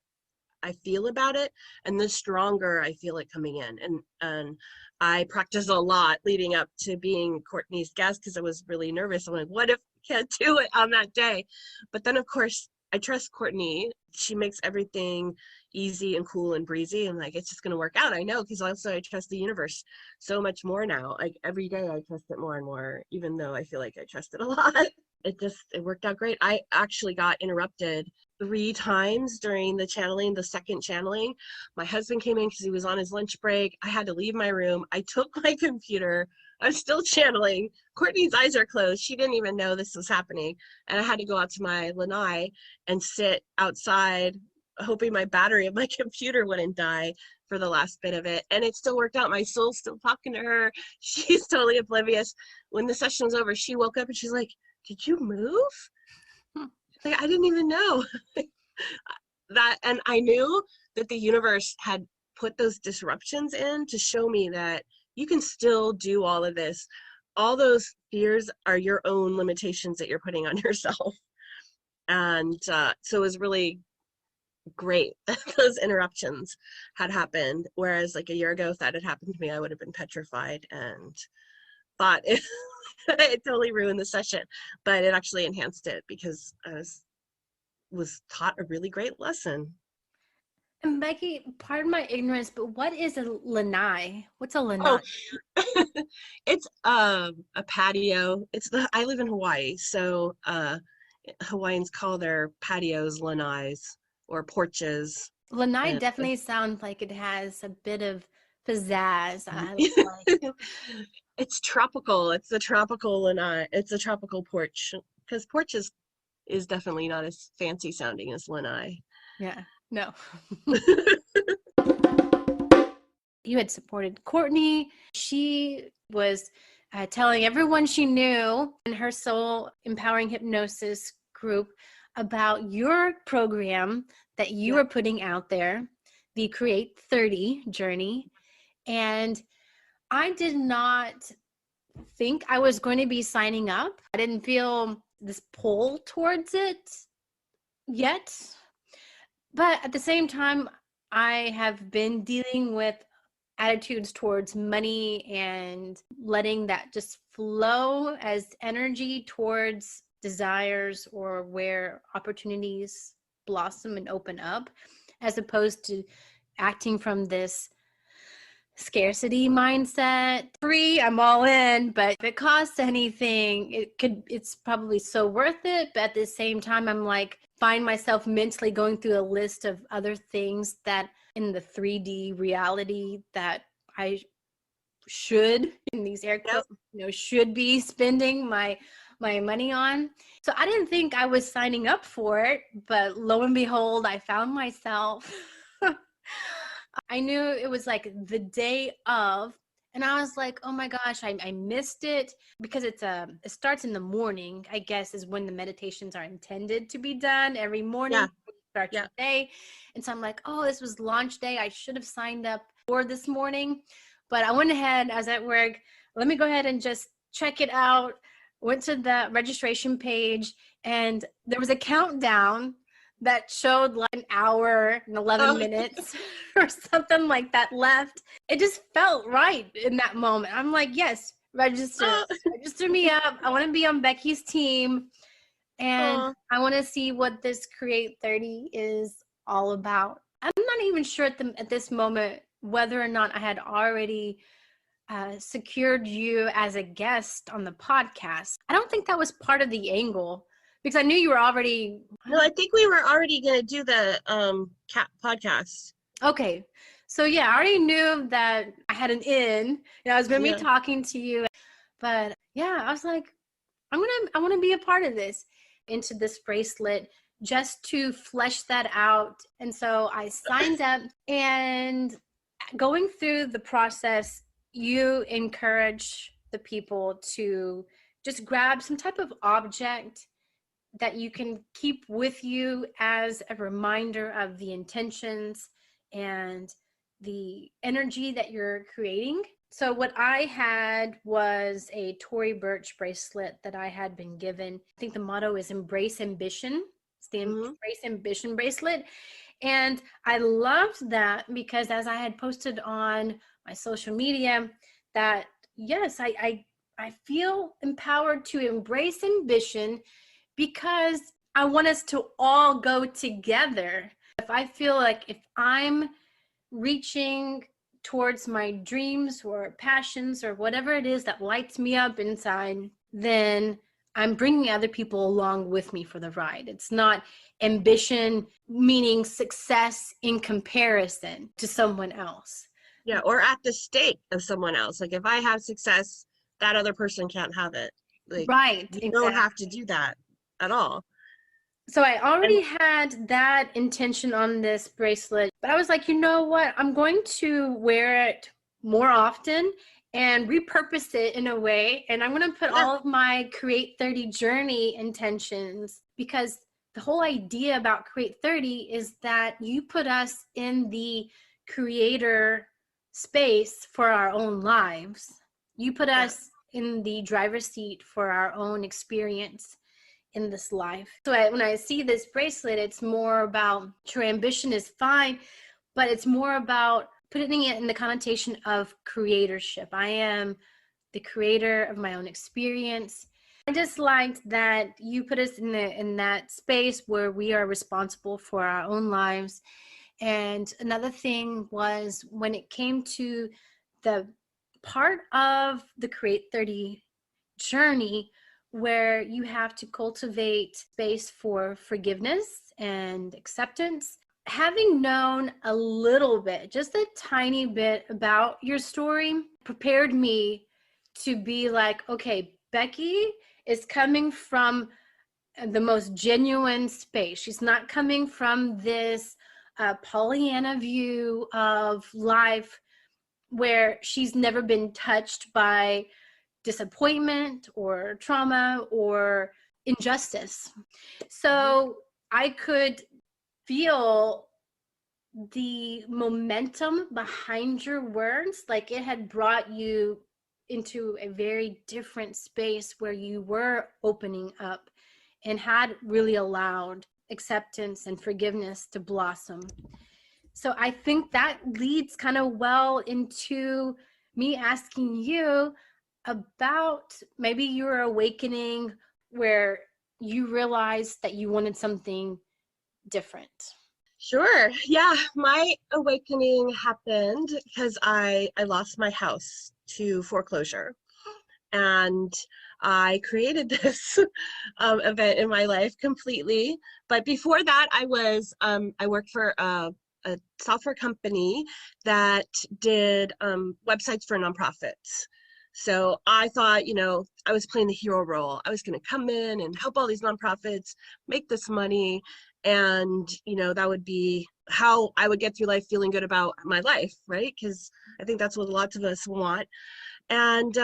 I feel about it, and the stronger I feel it coming in. And I practiced a lot leading up to being Courtney's guest because I was really nervous. I'm like, what if I can't do it on that day? But then, of course, I trust Courtney. She makes everything easy and cool and breezy, and like it's just gonna work out. I know, because also I trust the universe so much more now. Like every day I trust it more and more, even though I feel like I trust it a lot. it worked out great. I actually got interrupted 3 times during the channeling, the second channeling. My husband came in because he was on his lunch break. I had to leave my room. I took my computer. I'm still channeling. Courtney's eyes are closed. She didn't even know this was happening. And I had to go out to my lanai and sit outside, hoping my battery of my computer wouldn't die for the last bit of it. And it still worked out. My soul's still talking to her. She's totally oblivious. When the session was over, she woke up and she's like, "Did you move?" Like, I didn't even know that. And I knew that the universe had put those disruptions in to show me that you can still do all of this. All those fears are your own limitations that you're putting on yourself. And so it was really great that those interruptions had happened. Whereas like a year ago, if that had happened to me, I would have been petrified and thought it totally ruined the session. But it actually enhanced it because I was taught a really great lesson. And Becky, pardon my ignorance, but what is a lanai? What's a lanai? Oh, it's a patio. I live in Hawaii, so Hawaiians call their patios lanais or porches. Lanai And definitely sounds like it has a bit of pizzazz. I like. it's tropical. It's a tropical lanai. It's a tropical porch because porch is definitely not as fancy sounding as lanai. Yeah, no. You had supported Courtney. She was telling everyone she knew in her soul empowering hypnosis group about your program that you were putting out there, the Create 30 journey. And I did not think I was going to be signing up. I didn't feel this pull towards it yet. But at the same time, I have been dealing with attitudes towards money and letting that just flow as energy towards desires or where opportunities blossom and open up, as opposed to acting from this scarcity mindset. Free, I'm all in, but if it costs anything, it's probably so worth it. But at the same time, I'm like, find myself mentally going through a list of other things that in the 3D reality that I should, in these air quotes, should be spending my money on. So I didn't think I was signing up for it, but lo and behold, I found myself. I knew it was like the day of, and I was like, oh my gosh, I missed it because it starts in the morning, I guess, is when the meditations are intended to be done every morning. Start your day. And so I'm like, oh, this was launch day. I should have signed up for this morning. But I went ahead, I was at work. Let me go ahead and just check it out. Went to the registration page, and there was a countdown that showed like an hour and 11 minutes or something like that left. It just felt right in that moment. I'm like, yes, register me up. I want to be on Becky's team. And I want to see what this Create 30 is all about. I'm not even sure at this moment whether or not I had already secured you as a guest on the podcast. I don't think that was part of the angle because I knew you were already. No, I think we were already going to do the podcast. Okay. So yeah, I already knew that I had an in. I was going to be talking to you. But yeah, I was like, I want to be a part of this, into this bracelet, just to flesh that out. And so I signed up, and going through the process, you encourage the people to just grab some type of object that you can keep with you as a reminder of the intentions and the energy that you're creating. So what I had was a Tory Burch bracelet that I had been given. I think the motto is Embrace Ambition. It's the Embrace Ambition bracelet. And I loved that because as I had posted on my social media that, yes, I feel empowered to embrace ambition because I want us to all go together. If I feel like if I'm reaching towards my dreams or passions or whatever it is that lights me up inside, then I'm bringing other people along with me for the ride. It's not ambition, meaning success in comparison to someone else. Yeah, or at the stake of someone else. Like if I have success, that other person can't have it. Like Right, you don't exactly. have to do that at all. So I already And had that intention on this bracelet, but I was like, you know what? I'm going to wear it more often and repurpose it in a way. And I'm going to put yeah, all of my Create 30 journey intentions, because the whole idea about Create 30 is that you put us in the creator space for our own lives. You put yeah, us in the driver's seat for our own experience in this life. So when I see this bracelet, it's more about true ambition is fine, but it's more about putting it in the connotation of creatorship. I am the creator of my own experience. I just liked that you put us in that space where we are responsible for our own lives. And another thing was when it came to the part of the Create 30 journey where you have to cultivate space for forgiveness and acceptance. Having known a little bit, just a tiny bit about your story, prepared me to be like, okay, Becky is coming from the most genuine space. She's not coming from this Pollyanna view of life where she's never been touched by disappointment or trauma or injustice. So I could feel the momentum behind your words, like it had brought you into a very different space where you were opening up and had really allowed acceptance and forgiveness to blossom. So I think that leads kind of well into me asking you about maybe your awakening where you realized that you wanted something different. sure. Yeah, my awakening happened because I lost my house to foreclosure. And I created this event in my life completely. But before that, I worked for a software company that did websites for nonprofits. So I thought, I was playing the hero role. I was going to come in and help all these nonprofits make this money. And, that would be how I would get through life feeling good about my life, right? Because I think that's what lots of us want. And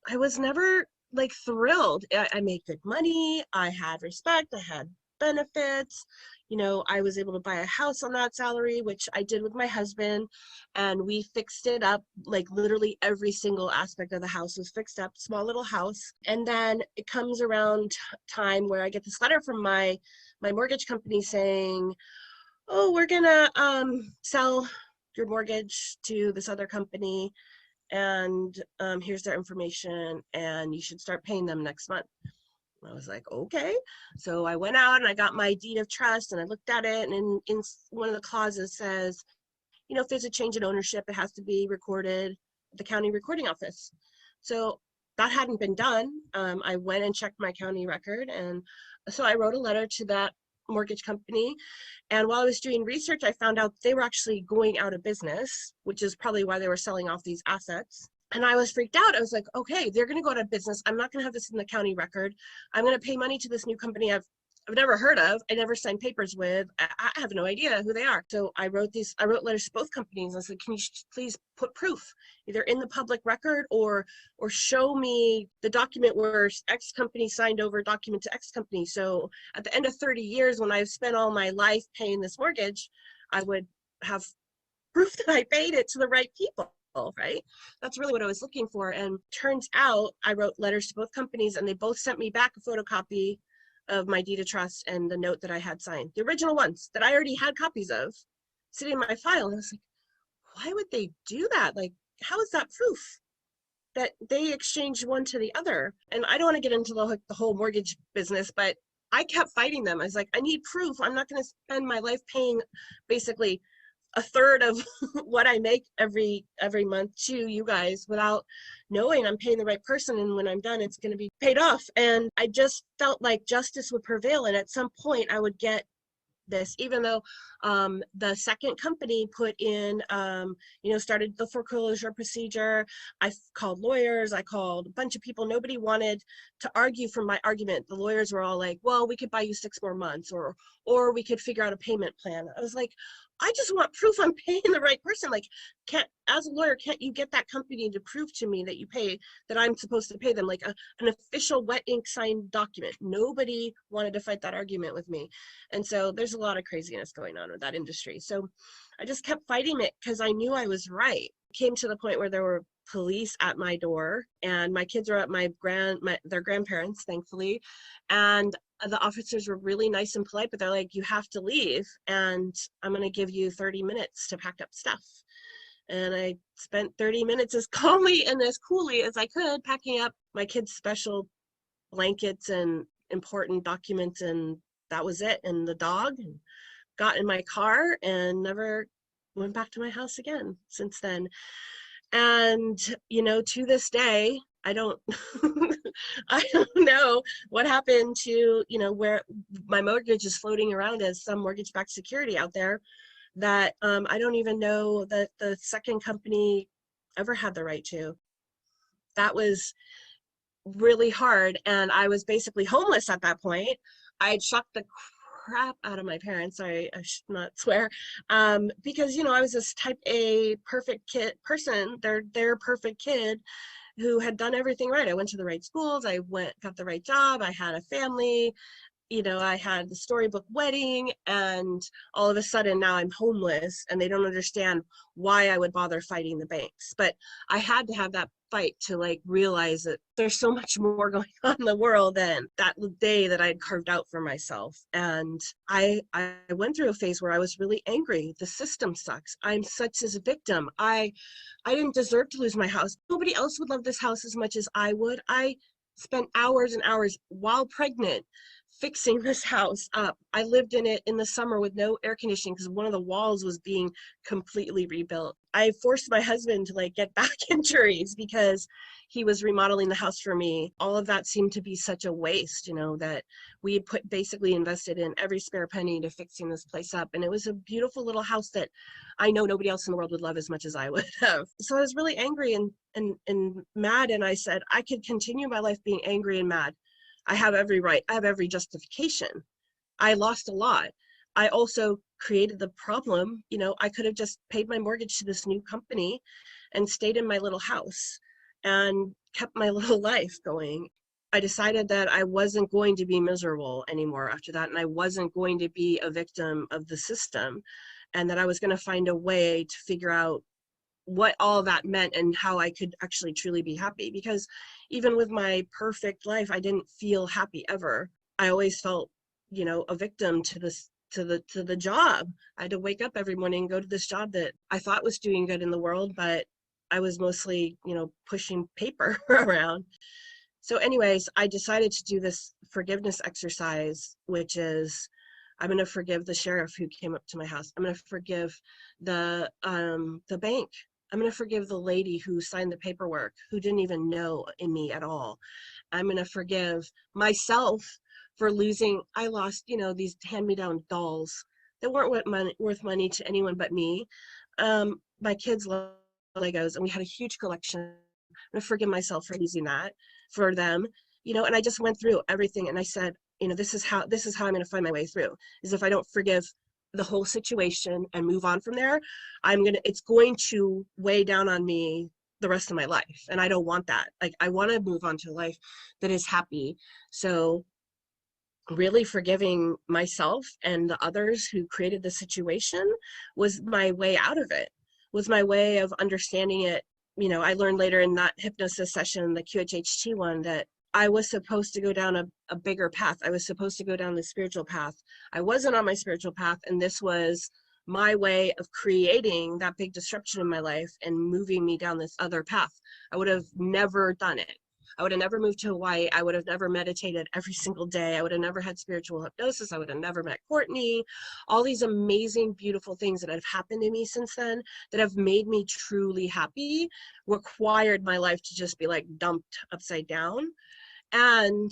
I was never like thrilled. I made good money. I had respect. I had benefits. I was able to buy a house on that salary, which I did with my husband. And we fixed it up. Like literally every single aspect of the house was fixed up, small little house. And then it comes around time where I get this letter from my mortgage company saying, oh, we're going to sell your mortgage to this other company. And here's their information, and you should start paying them next month. I was like, okay. So I went out and I got my deed of trust and I looked at it, and in one of the clauses says, if there's a change in ownership, it has to be recorded at the county recording office. So that hadn't been done. I went and checked my county record, and so I wrote a letter to that mortgage company. And while I was doing research, I found out they were actually going out of business, which is probably why they were selling off these assets. And I was freaked out. I was like, okay, they're going to go out of business. I'm not going to have this in the county record. I'm going to pay money to this new company I've never heard of. I never signed papers with. I have no idea who they are. So I wrote letters to both companies. I said, can you please put proof either in the public record or show me the document where X company signed over document to X company. So at the end of 30 years, when I've spent all my life paying this mortgage, I would have proof that I paid it to the right people. Right? That's really what I was looking for. And turns out I wrote letters to both companies, and they both sent me back a photocopy of my deed of trust and the note that I had signed, the original ones that I already had copies of sitting in my file. And I was like, why would they do that? Like, how is that proof that they exchanged one to the other? And I don't want to get into the whole mortgage business, but I kept fighting them. I was like, I need proof. I'm not going to spend my life paying basically a third of what I make every month to you guys without knowing I'm paying the right person, and when I'm done it's going to be paid off. And I just felt like justice would prevail, and at some point I would get this, even though the second company put in, started the foreclosure procedure. I called lawyers, I called a bunch of people. Nobody wanted to argue for my argument. The lawyers were all like, well, we could buy you 6 more months, or we could figure out a payment plan. I was like, I just want proof I'm paying the right person. Like, as a lawyer, can't you get that company to prove to me that I'm supposed to pay them, like an official wet ink signed document? Nobody wanted to fight that argument with me. And so there's a lot of craziness going on with that industry. So I just kept fighting it because I knew I was right. It came to the point where there were police at my door, and my kids were at their grandparents, thankfully. And the officers were really nice and polite, but they're like, you have to leave, and I'm going to give you 30 minutes to pack up stuff. And I spent 30 minutes as calmly and as coolly as I could packing up my kids' special blankets and important documents, and that was it. And the dog, and got in my car and never went back to my house again since then. And, to this day, I don't, I don't know what happened to, where my mortgage is floating around as some mortgage-backed security out there, that I don't even know that the second company ever had the right to. That was really hard. And I was basically homeless at that point. I had shocked the crap out of my parents. I should not swear, because I was this type A perfect kid person. They're perfect kid who had done everything right. I went to the right schools. Got the right job. I had a family. I had the storybook wedding, and all of a sudden now I'm homeless, and they don't understand why I would bother fighting the banks. But I had to have that fight to realize that there's so much more going on in the world than that day that I'd carved out for myself. And I went through a phase where I was really angry. The system sucks. I'm such as a victim. I didn't deserve to lose my house. Nobody else would love this house as much as I would. I spent hours and hours while pregnant fixing this house up. I lived in it in the summer with no air conditioning because one of the walls was being completely rebuilt. I forced my husband to get back injuries because he was remodeling the house for me. All of that seemed to be such a waste, that we had basically invested in every spare penny to fixing this place up. And it was a beautiful little house that I know nobody else in the world would love as much as I would have. So I was really angry and mad. And I said, I could continue my life being angry and mad. I have every right. I have every justification. I lost a lot. I also created the problem. I could have just paid my mortgage to this new company and stayed in my little house and kept my little life going. I decided that I wasn't going to be miserable anymore after that, and I wasn't going to be a victim of the system, and that I was going to find a way to figure out what all that meant and how I could actually truly be happy. Because even with my perfect life, I didn't feel happy ever. I always felt, a victim to the job. I had to wake up every morning and go to this job that I thought was doing good in the world, but I was mostly, pushing paper around. So anyways, I decided to do this forgiveness exercise, which is, I'm going to forgive the sheriff who came up to my house. I'm going to forgive the bank. I'm going to forgive the lady who signed the paperwork, who didn't even know in me at all. I'm going to forgive myself for losing. I lost, these hand-me-down dolls that weren't worth money to anyone but me. My kids love Legos, and we had a huge collection. I'm going to forgive myself for losing that for them, and I just went through everything, and I said, this is how I'm going to find my way through, is if I don't forgive the whole situation and move on from there, it's going to weigh down on me the rest of my life. And I don't want that. I want to move on to a life that is happy. So really forgiving myself and the others who created the situation was my way out of it, was my way of understanding it. I learned later in that hypnosis session, the QHHT one, that I was supposed to go down a bigger path. I was supposed to go down the spiritual path. I wasn't on my spiritual path, and this was my way of creating that big disruption in my life and moving me down this other path. I would have never done it. I would have never moved to Hawaii. I would have never meditated every single day. I would have never had spiritual hypnosis. I would have never met Courtney. All these amazing, beautiful things that have happened to me since then that have made me truly happy required my life to just be like dumped upside down. And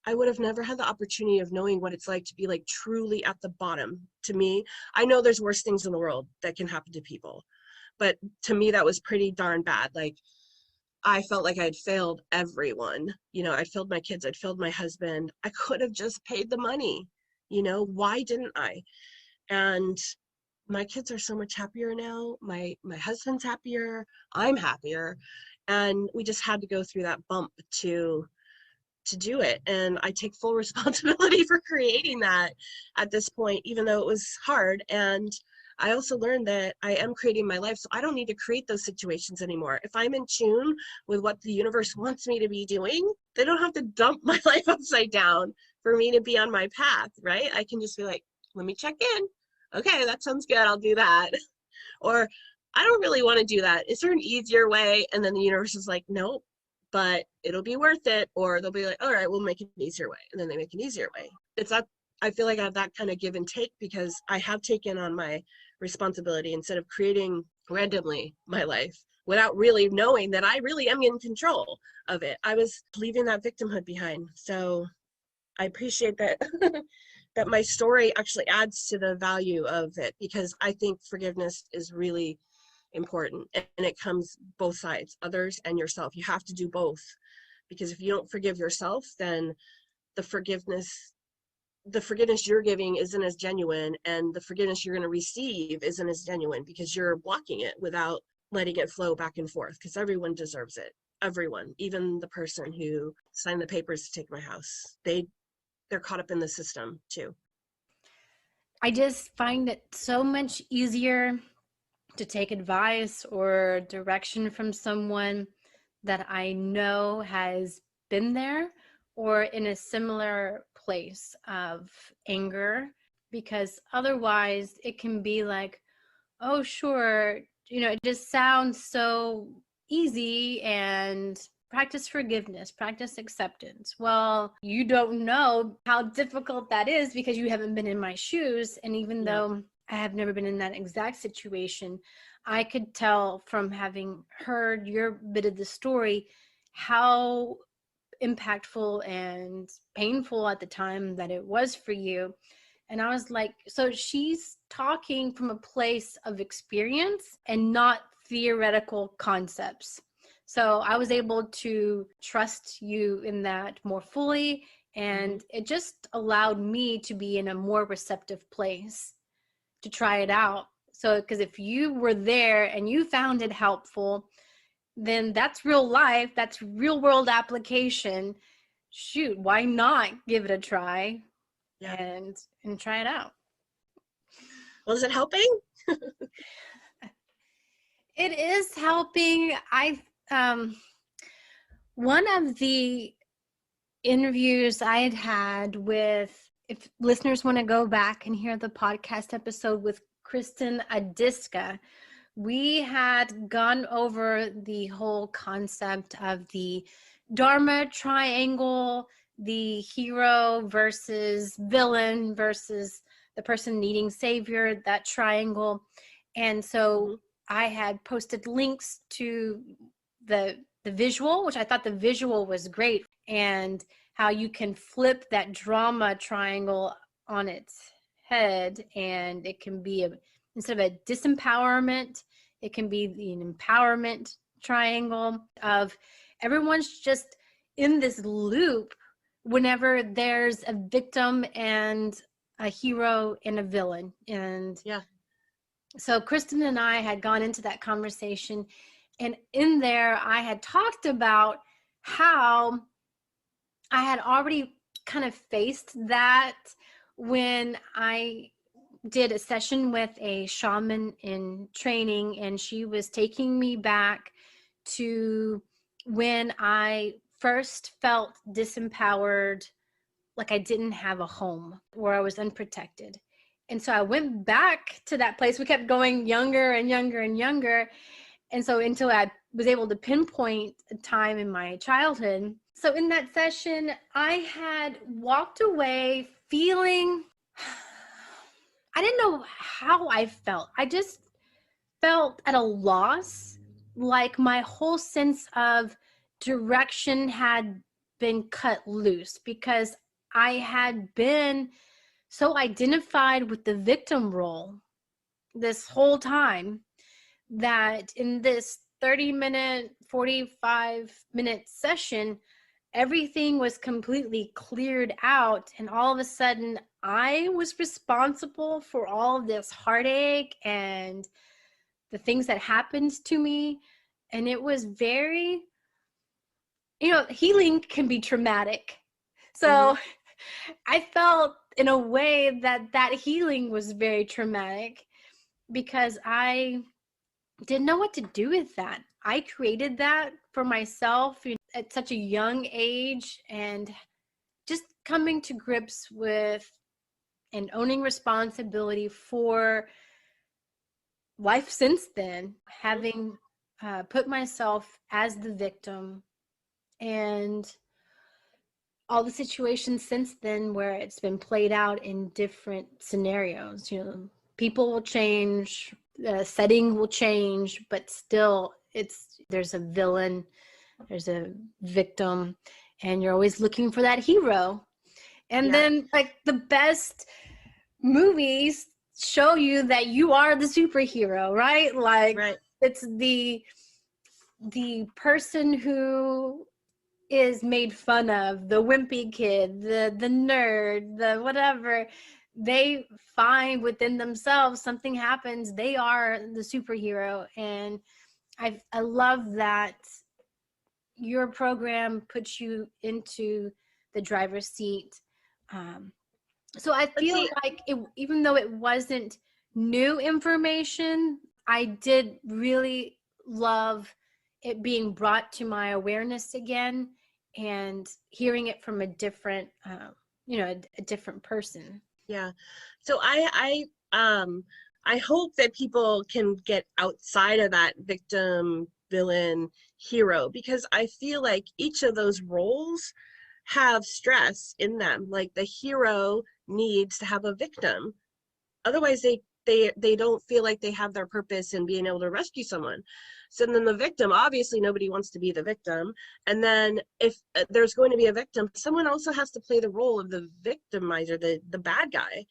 I would have never had the opportunity of knowing what it's like to be like truly at the bottom. To me, I know there's worse things in the world that can happen to people, but to me, that was pretty darn bad. Like, I felt like I'd failed everyone. You know, I'd failed my kids, I'd failed my husband. I could have just paid the money. You know, why didn't I? And my kids are so much happier now. My husband's happier. I'm happier. And we just had to go through that bump to do it. And I take full responsibility for creating that at this point, even though it was hard. And I also learned that I am creating my life, so I don't need to create those situations anymore. If I'm in tune with what the universe wants me to be doing, they don't have to dump my life upside down for me to be on my path, right? I can just be like, let me check in. Okay, that sounds good. I'll do that. Or I don't really want to do that. Is there an easier way? And then the universe is like, nope, but it'll be worth it. Or they'll be like, all right, we'll make an easier way. And then they make an easier way. It's that, I feel like I have that kind of give and take because I have taken on my responsibility instead of creating randomly my life without really knowing that I really am in control of it. I was leaving that victimhood behind. So I appreciate that that my story actually adds to the value of it, because I think forgiveness is really important, and it comes both sides, others and yourself. You have to do both, because if you don't forgive yourself, then the forgiveness you're giving isn't as genuine, and the forgiveness you're going to receive isn't as genuine because you're blocking it without letting it flow back and forth, because everyone deserves it. Everyone, even the person who signed the papers to take my house, they're caught up in the system too. I just find it so much easier to take advice or direction from someone that I know has been there or in a similar place of anger, because otherwise it can be like, oh, sure, it just sounds so easy, and practice forgiveness, practice acceptance. Well, you don't know how difficult that is because you haven't been in my shoes. And even though I have never been in that exact situation, I could tell from having heard your bit of the story how impactful and painful at the time that it was for you. And I was like, so she's talking from a place of experience and not theoretical concepts. So I was able to trust you in that more fully, and it just allowed me to be in a more receptive place to try it out. So, because if you were there and you found it helpful, then that's real life, that's real world application. Shoot, why not give it a try and try it out? Well, is it helping? It is helping. One of the interviews I had with, if listeners want to go back and hear the podcast episode with Kristen Adiska, we had gone over the whole concept of the Dharma triangle, the hero versus villain versus the person needing savior, that triangle. And so I had posted links to the visual, which I thought the visual was great, and how you can flip that drama triangle on its head, and it can be instead of a disempowerment, it can be an empowerment triangle of everyone's just in this loop whenever there's a victim and a hero and a villain. And so Kristen and I had gone into that conversation, and in there I had talked about how I had already kind of faced that when I did a session with a shaman in training, and she was taking me back to when I first felt disempowered, like I didn't have a home, where I was unprotected. And so I went back to that place. We kept going younger and younger and younger. And so until I was able to pinpoint a time in my childhood. So in that session, I had walked away feeling, I didn't know how I felt. I just felt at a loss, like my whole sense of direction had been cut loose because I had been so identified with the victim role this whole time that in this 30-minute, 45-minute session, everything was completely cleared out. And all of a sudden, I was responsible for all of this heartache and the things that happened to me. And it was very, healing can be traumatic. So I felt in a way that healing was very traumatic because I didn't know what to do with that. I created that for myself at such a young age, and just coming to grips with and owning responsibility for life since then, having put myself as the victim, and all the situations since then where it's been played out in different scenarios. People will change, the setting will change, but still there's a villain, there's a victim, and you're always looking for that hero. And then like the best movies show you that you are the superhero, right? Like it's the person who is made fun of, the wimpy kid, the nerd, the whatever. They find within themselves something happens, they are the superhero. And I love that your program puts you into the driver's seat. So I feel like even though it wasn't new information, I did really love it being brought to my awareness again and hearing it from a different, a different person. Yeah. So I hope that people can get outside of that victim, villain, hero, because I feel like each of those roles have stress in them. Like the hero needs to have a victim. Otherwise they don't feel like they have their purpose in being able to rescue someone. So then the victim, obviously nobody wants to be the victim. And then if there's going to be a victim, someone also has to play the role of the victimizer, the bad guy.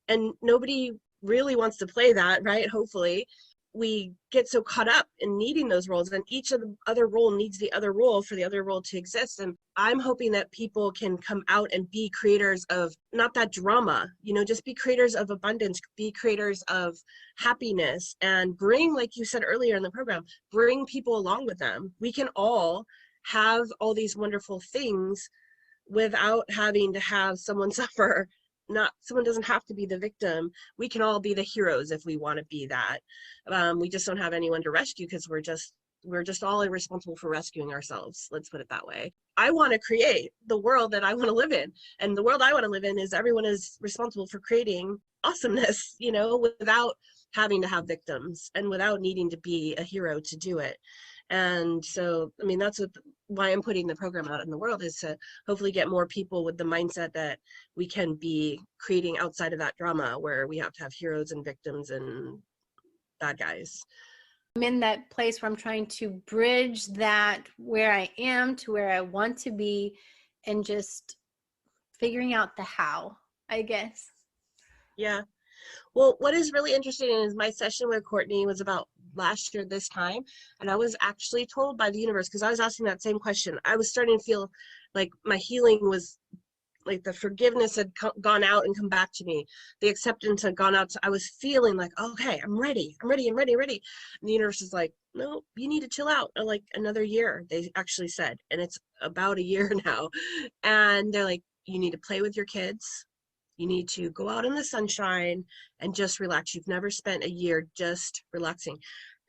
And nobody really wants to play that, right? Hopefully. We get so caught up in needing those roles, and each of the other role needs the other role for the other role to exist. And I'm hoping that people can come out and be creators of not that drama, just be creators of abundance, be creators of happiness, and bring, like you said earlier in the program, bring people along with them. We can all have all these wonderful things without having to have someone suffer. Someone doesn't have to be the victim. We can all be the heroes if we want to be that. We just don't have anyone to rescue because we're just all responsible for rescuing ourselves. Let's put it that way. I want to create the world that I want to live in. And the world I want to live in is everyone is responsible for creating awesomeness, without having to have victims and without needing to be a hero to do it. And so, that's why I'm putting the program out in the world, is to hopefully get more people with the mindset that we can be creating outside of that drama where we have to have heroes and victims and bad guys. I'm in that place where I'm trying to bridge that where I am to where I want to be, and just figuring out the how, I guess. Yeah. Well, what is really interesting is my session with Courtney was about last year this time, and I was actually told by the universe, because I was asking that same question. I was starting to feel like my healing was like the forgiveness had gone out and come back to me. The acceptance had gone out. I was feeling like, okay, I'm ready. And the universe is like, no, you need to chill out. Like another year, they actually said, and it's about a year now. And they're like, you need to play with your kids. You need to go out in the sunshine and just relax. You've never spent a year just relaxing.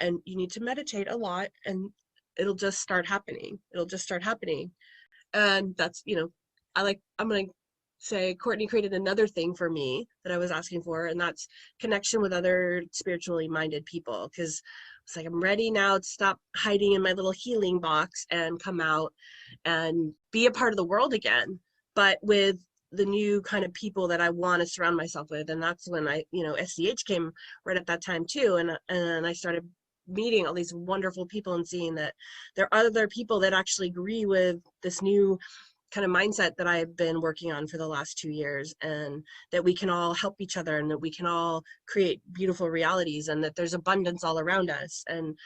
And you need to meditate a lot, and it'll just start happening. And that's, I'm going to say Courtney created another thing for me that I was asking for, and that's connection with other spiritually minded people. Because it's like, I'm ready now to stop hiding in my little healing box and come out and be a part of the world again, but with the new kind of people that I want to surround myself with. And that's when SDH came right at that time too. And I started meeting all these wonderful people and seeing that there are other people that actually agree with this new kind of mindset that I've been working on for the last 2 years, and that we can all help each other, and that we can all create beautiful realities, and that there's abundance all around us. And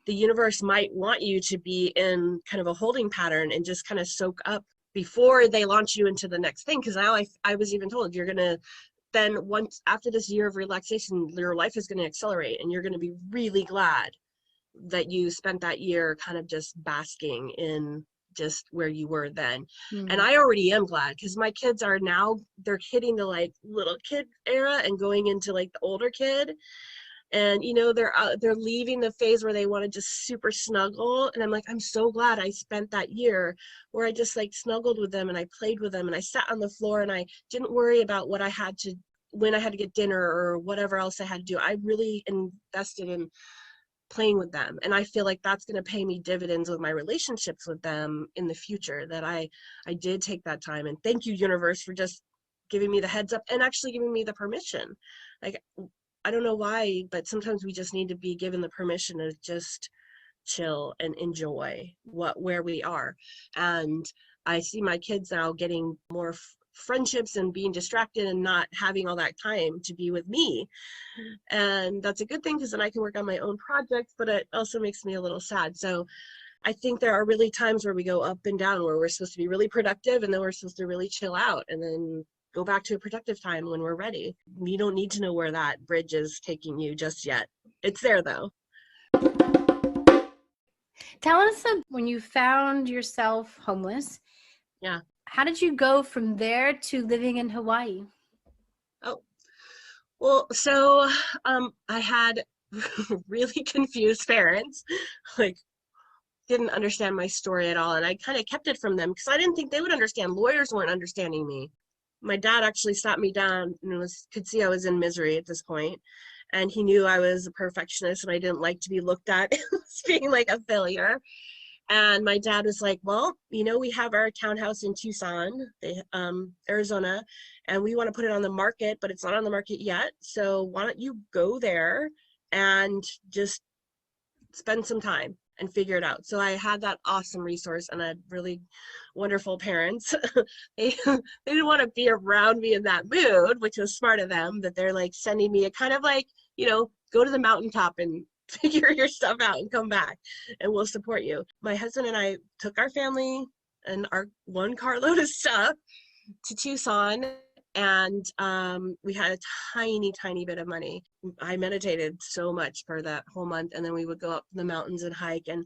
the universe might want you to be in kind of a holding pattern and just kind of soak up before they launch you into the next thing. Because now I was even told, you're going to then, once after this year of relaxation, your life is going to accelerate, and you're going to be really glad that you spent that year kind of just basking in just where you were then. And I already am glad, because my kids are now, they're hitting the like little kid era and going into like the older kid, and they're leaving the phase where they want to just super snuggle. And I'm like, I'm so glad I spent that year where I just like snuggled with them, and I played with them, and I sat on the floor, and I didn't worry about when I had to get dinner or whatever else I had to do. I really invested in playing with them. And I feel like that's going to pay me dividends with my relationships with them in the future, that I did take that time. And thank you, universe, for just giving me the heads up and actually giving me the permission. Like, I don't know why, but sometimes we just need to be given the permission to just chill and enjoy where we are. And I see my kids now getting more friendships and being distracted and not having all that time to be with me. And that's a good thing, because then I can work on my own projects, but it also makes me a little sad. So I think there are really times where we go up and down, where we're supposed to be really productive, and then we're supposed to really chill out, and then go back to a productive time when we're ready. You don't need to know where that bridge is taking you just yet. It's there though. Tell us, when you found yourself homeless, Yeah. how did you go from there to living in Hawaii? Oh, well, so I had really confused parents, like didn't understand my story at all. And I kind of kept it from them because I didn't think they would understand. Lawyers weren't understanding me. My dad actually sat me down and could see I was in misery at this point. And he knew I was a perfectionist and I didn't like to be looked at as being like a failure. And my dad was like, well, we have our townhouse in Tucson, Arizona, and we want to put it on the market, but it's not on the market yet. So why don't you go there and just spend some time and figure it out. So I had that awesome resource, and I had really wonderful parents. they didn't want to be around me in that mood, which was smart of them, that they're like sending me a kind of like, go to the mountaintop and figure your stuff out and come back, and we'll support you. My husband and I took our family and our one carload of stuff to Tucson, and we had a tiny bit of money. I meditated so much for that whole month, and then we would go up the mountains and hike, and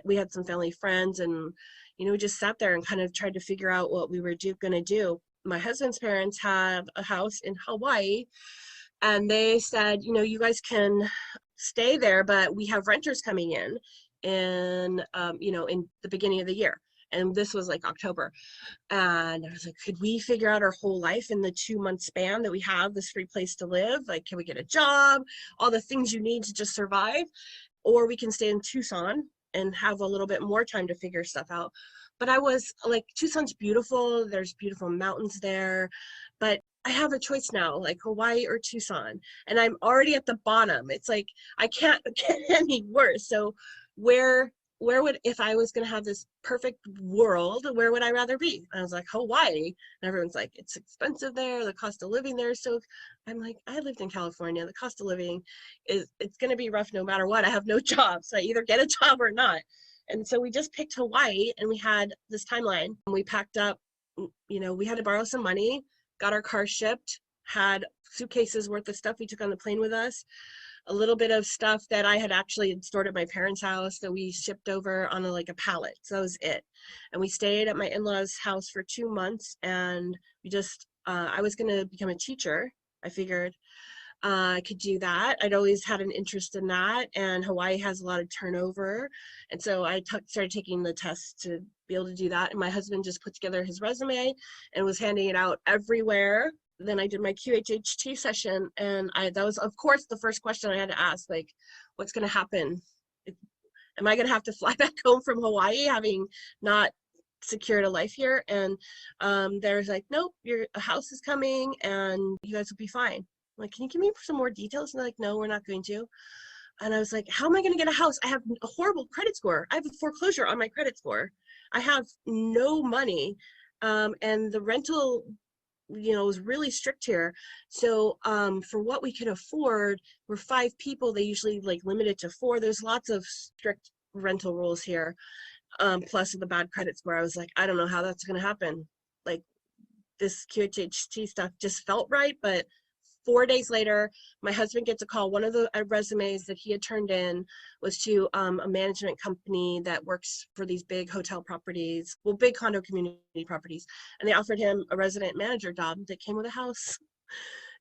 we had some family friends, and we just sat there and kind of tried to figure out what we were going to do. My husband's parents have a house in Hawaii, and they said, you guys can stay there, but we have renters coming in in the beginning of the year. And this was like October. And I was like, could we figure out our whole life in the 2-month span that we have this free place to live? Like, can we get a job, all the things you need to just survive? Or we can stay in Tucson and have a little bit more time to figure stuff out. But I was like, Tucson's beautiful. There's beautiful mountains there. But I have a choice now, like Hawaii or Tucson. And I'm already at the bottom. It's like, I can't get any worse. So where would, if I was going to have this perfect world, where would I rather be? I was like, Hawaii. And everyone's like, it's expensive there. The cost of living there. So I'm like, I lived in California. The cost of living it's going to be rough no matter what. I have no job. So I either get a job or not. And so we just picked Hawaii, and we had this timeline. We packed up, we had to borrow some money, got our car shipped, had suitcases worth of stuff we took on the plane with us, a little bit of stuff that I had actually stored at my parents' house that we shipped over on a pallet. So that was it. And we stayed at my in-laws' house for 2 months, and we just, I was going to become a teacher, I figured. I could do that. I'd always had an interest in that, and Hawaii has a lot of turnover. And so I started taking the test to be able to do that. And my husband just put together his resume and was handing it out everywhere. Then I did my QHHT session, and that was, of course, the first question I had to ask, like, what's going to happen? Am I going to have to fly back home from Hawaii having not secured a life here? And there's like, nope, a house is coming and you guys will be fine. I'm like, can you give me some more details? And they're like, no, we're not going to. And I was like, how am I going to get a house? I have a horrible credit score. I have a foreclosure on my credit score. I have no money. And the rental, was really strict here. So for what we can afford, we're 5 people. They usually like limit it to 4. There's lots of strict rental rules here. Plus the bad credit score. I was like, I don't know how that's going to happen. Like, this QHHT stuff just felt right. But 4 days later, my husband gets a call. One of the resumes that he had turned in was to a management company that works for these big hotel properties, well, big condo community properties. And they offered him a resident manager job that came with a house.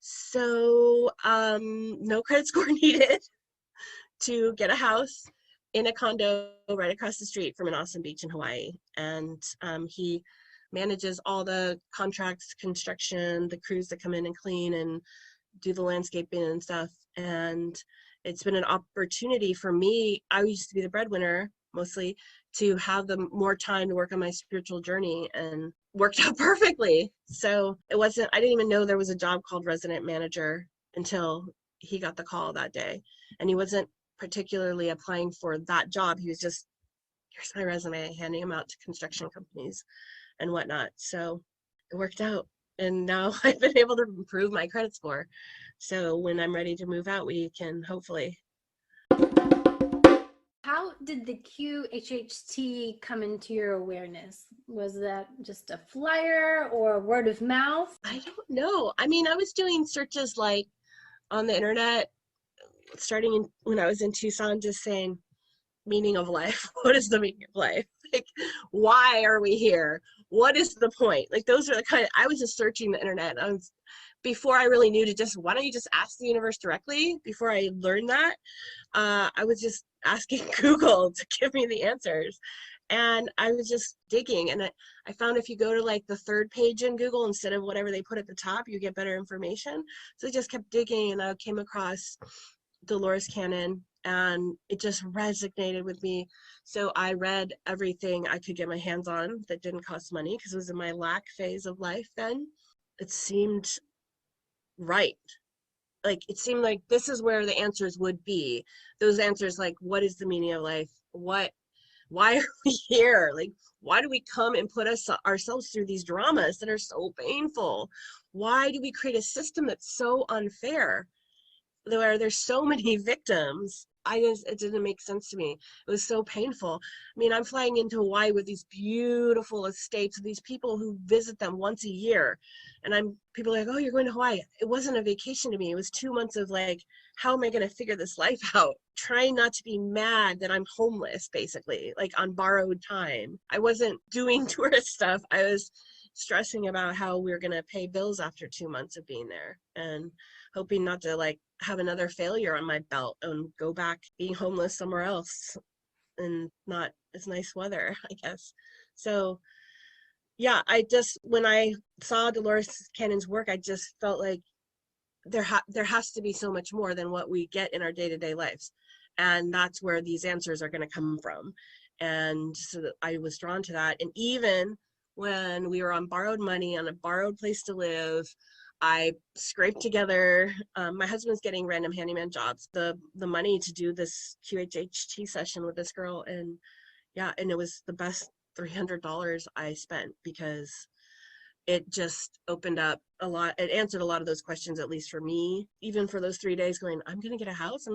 So no credit score needed to get a house in a condo right across the street from an awesome beach in Hawaii. And he manages all the contracts, construction, the crews that come in and clean and do the landscaping and stuff. And it's been an opportunity for me. I used to be the breadwinner mostly, to have the more time to work on my spiritual journey, and worked out perfectly. So I didn't even know there was a job called resident manager until he got the call that day. And he wasn't particularly applying for that job. He was just, here's my resume, handing him out to construction companies and whatnot. So it worked out. And now I've been able to improve my credit score. So when I'm ready to move out, we can hopefully. How did the QHHT come into your awareness? Was that just a flyer or word of mouth? I don't know. I mean, I was doing searches like on the internet, starting when I was in Tucson, just saying, meaning of life. What is the meaning of life? Like, why are we here? What is the point? Like, those are the kind of, I was just searching the internet. Before I really knew to just, why don't you just ask the universe directly? Before I learned that, I was just asking Google to give me the answers. And I was just digging. And I found if you go to like the 3rd page in Google, instead of whatever they put at the top, you get better information. So I just kept digging, and I came across Dolores canon, and it just resonated with me. So I read everything I could get my hands on that didn't cost money, because it was in my lack phase of life then. It seemed right. Like, it seemed like this is where the answers would be. Those answers, like, what is the meaning of life? Why are we here? Like, why do we come and put ourselves through these dramas that are so painful? Why do we create a system that's so unfair, where there's so many victims? It didn't make sense to me. It was so painful. I mean, I'm flying into Hawaii with these beautiful estates of these people who visit them once a year. And people are like, oh, you're going to Hawaii. It wasn't a vacation to me. It was 2 months of like, how am I going to figure this life out? Trying not to be mad that I'm homeless, basically, like on borrowed time. I wasn't doing tourist stuff. I was stressing about how we were going to pay bills after 2 months of being there, and hoping not to like have another failure on my belt and go back being homeless somewhere else and not as nice weather, I guess. So yeah, when I saw Dolores Cannon's work, I just felt like there has to be so much more than what we get in our day-to-day lives. And that's where these answers are going to come from. And so I was drawn to that. And even when we were on borrowed money, on a borrowed place to live, I scraped together, my husband's getting random handyman jobs, the money to do this QHHT session with this girl. And yeah, and it was the best $300 I spent, because it just opened up a lot. It answered a lot of those questions, at least for me, even for those 3 days going, I'm going to get a house.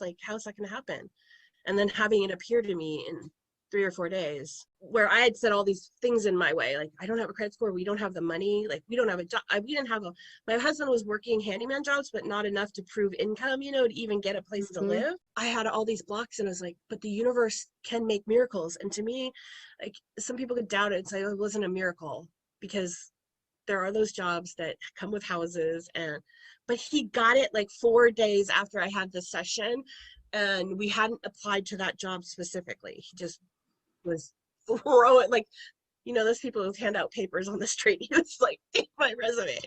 Like, how's that going to happen? And then having it appear to me in 3 or 4 days, where I had said all these things in my way, like, I don't have a credit score, we don't have the money, like, we don't have a job, my husband was working handyman jobs, but not enough to prove income, to even get a place to live. I had all these blocks, and I was like, but the universe can make miracles. And to me, like, some people could doubt it and say, oh, it wasn't a miracle, because there are those jobs that come with houses, but he got it like 4 days after I had the session, and we hadn't applied to that job specifically. He just was throwing, like, those people who hand out papers on the street. He was like, take my resume.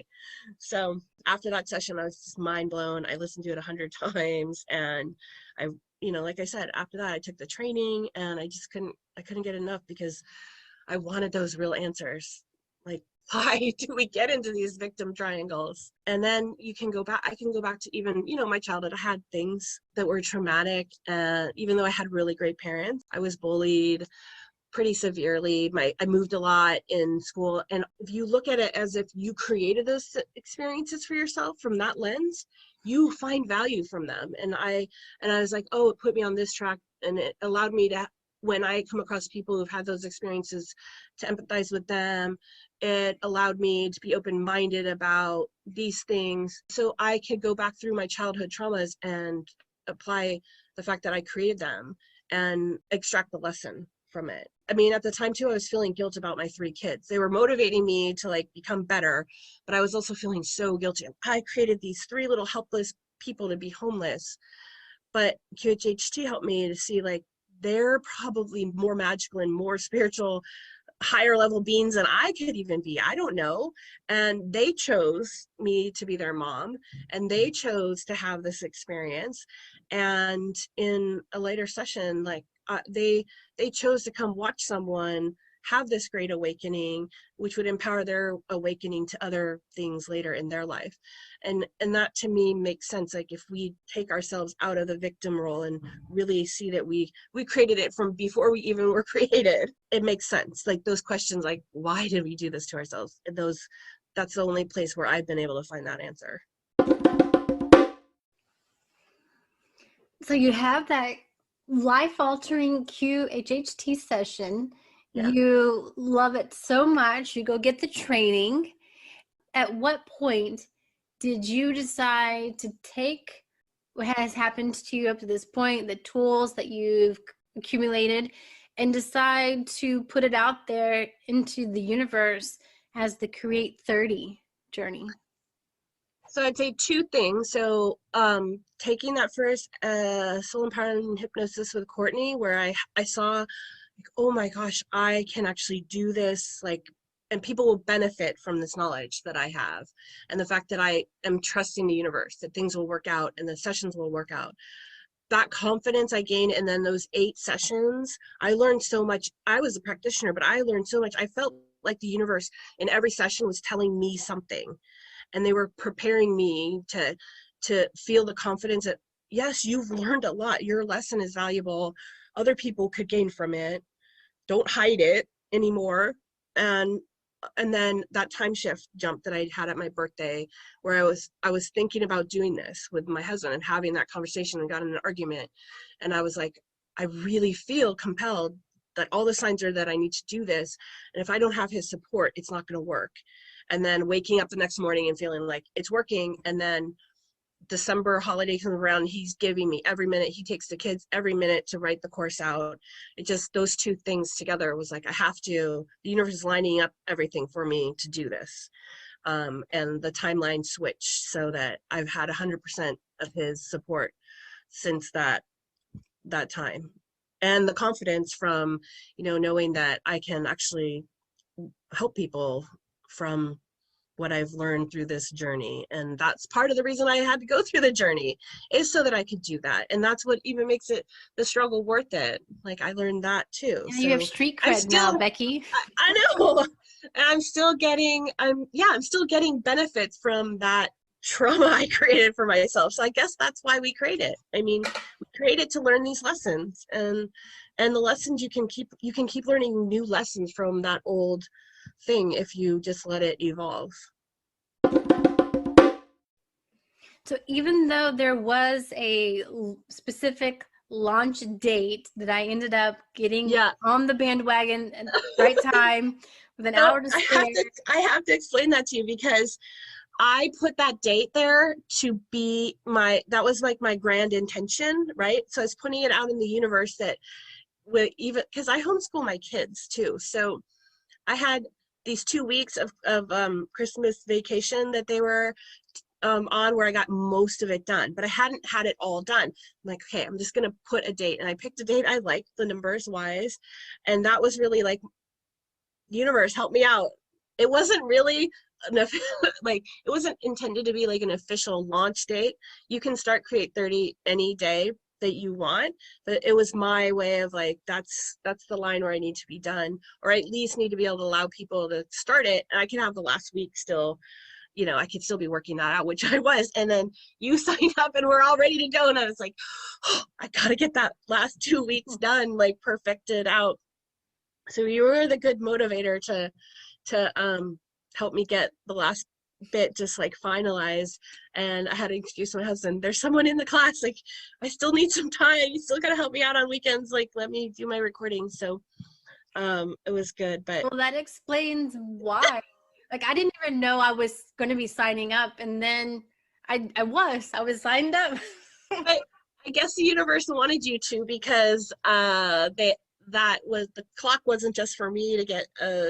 So after that session, I was just mind blown. I listened to it 100 times, and I, like I said, after that, I took the training, and I couldn't get enough, because I wanted those real answers. Like, why do we get into these victim triangles? And then I can go back to even, my childhood. I had things that were traumatic. Even though I had really great parents, I was bullied pretty severely. I moved a lot in school. And if you look at it as if you created those experiences for yourself from that lens, you find value from them. And I was like, oh, it put me on this track, and it allowed me to, when I come across people who've had those experiences, to empathize with them. It allowed me to be open-minded about these things, so I could go back through my childhood traumas and apply the fact that I created them and extract the lesson from it. I mean, at the time too, I was feeling guilt about my 3 kids. They were motivating me to like become better, but I was also feeling so guilty. I created these 3 little helpless people to be homeless. But QHHT helped me to see, like, they're probably more magical and more spiritual, higher level beings than I could even be. I don't know. And they chose me to be their mom, and they chose to have this experience. And in a later session, like, they chose to come watch someone have this great awakening, which would empower their awakening to other things later in their life. And that to me makes sense. Like, if we take ourselves out of the victim role and really see that we created it from before we even were created, it makes sense. Like, those questions, like, why did we do this to ourselves? That's the only place where I've been able to find that answer. So you have that life-altering QHHT session. Yeah. You love it so much. You go get the training. At what point did you decide to take what has happened to you up to this point, the tools that you've accumulated, and decide to put it out there into the universe as the Create 30 journey? So I'd say 2 things. So taking that first soul empowerment hypnosis with Courtney, where I saw, like, oh my gosh, I can actually do this, like, and people will benefit from this knowledge that I have, and the fact that I am trusting the universe, that things will work out and the sessions will work out. That confidence I gained, and then those 8 sessions, I learned so much. I was a practitioner, but I learned so much. I felt like the universe in every session was telling me something, and they were preparing me to feel the confidence that, yes, you've learned a lot. Your lesson is valuable. Other people could gain from it. Don't hide it anymore. And then that time shift jump that I had at my birthday, where I was thinking about doing this with my husband and having that conversation, and got in an argument. And I was like, I really feel compelled that all the signs are that I need to do this. And if I don't have his support, it's not going to work. And then waking up the next morning and feeling like it's working. And then December holiday comes around, he's giving me every minute. He takes the kids every minute to write the course out. It just, those 2 things together was like, the universe is lining up everything for me to do this. And the timeline switched so that I've had 100% of his support since that time. And the confidence from, knowing that I can actually help people from what I've learned through this journey. And that's part of the reason I had to go through the journey, is so that I could do that. And that's what even makes the struggle worth it. Like, I learned that too. Yeah, so you have street cred now, Becky. I know. And I'm still getting benefits from that trauma I created for myself. So I guess that's why we create it. I mean, we create it to learn these lessons, and the lessons you can keep learning new lessons from that old thing if you just let it evolve. So even though there was a specific launch date that I ended up getting on the bandwagon at the right time with an hour to spare. I have to explain that to you, because I put that date there to be that was like my grand intention, right? So I was putting it out in the universe that, even because I homeschool my kids too. So I had these 2 weeks of Christmas vacation that they were on, where I got most of it done, but I hadn't had it all done. I'm like, okay, I'm just gonna put a date, and I picked a date I liked, the numbers wise, and that was really like, universe, help me out. It wasn't really like, it wasn't intended to be like an official launch date. You can start Create 30 any day that you want, but it was my way of like, that's the line where I need to be done, or I at least need to be able to allow people to start it, and I can have the last week still, I could still be working that out, which I was. And then you signed up and we're all ready to go, and I was like, oh, I gotta get that last 2 weeks done, like perfected out. So you were the good motivator to help me get the last bit just like finalized. And I had to excuse my husband, there's someone in the class, like, I still need some time, you still gotta help me out on weekends, like, let me do my recording. So it was good. But well, that explains why. Like, I didn't even know I was going to be signing up, and then I was signed up. I guess the universe wanted you to, because the clock wasn't just for me to get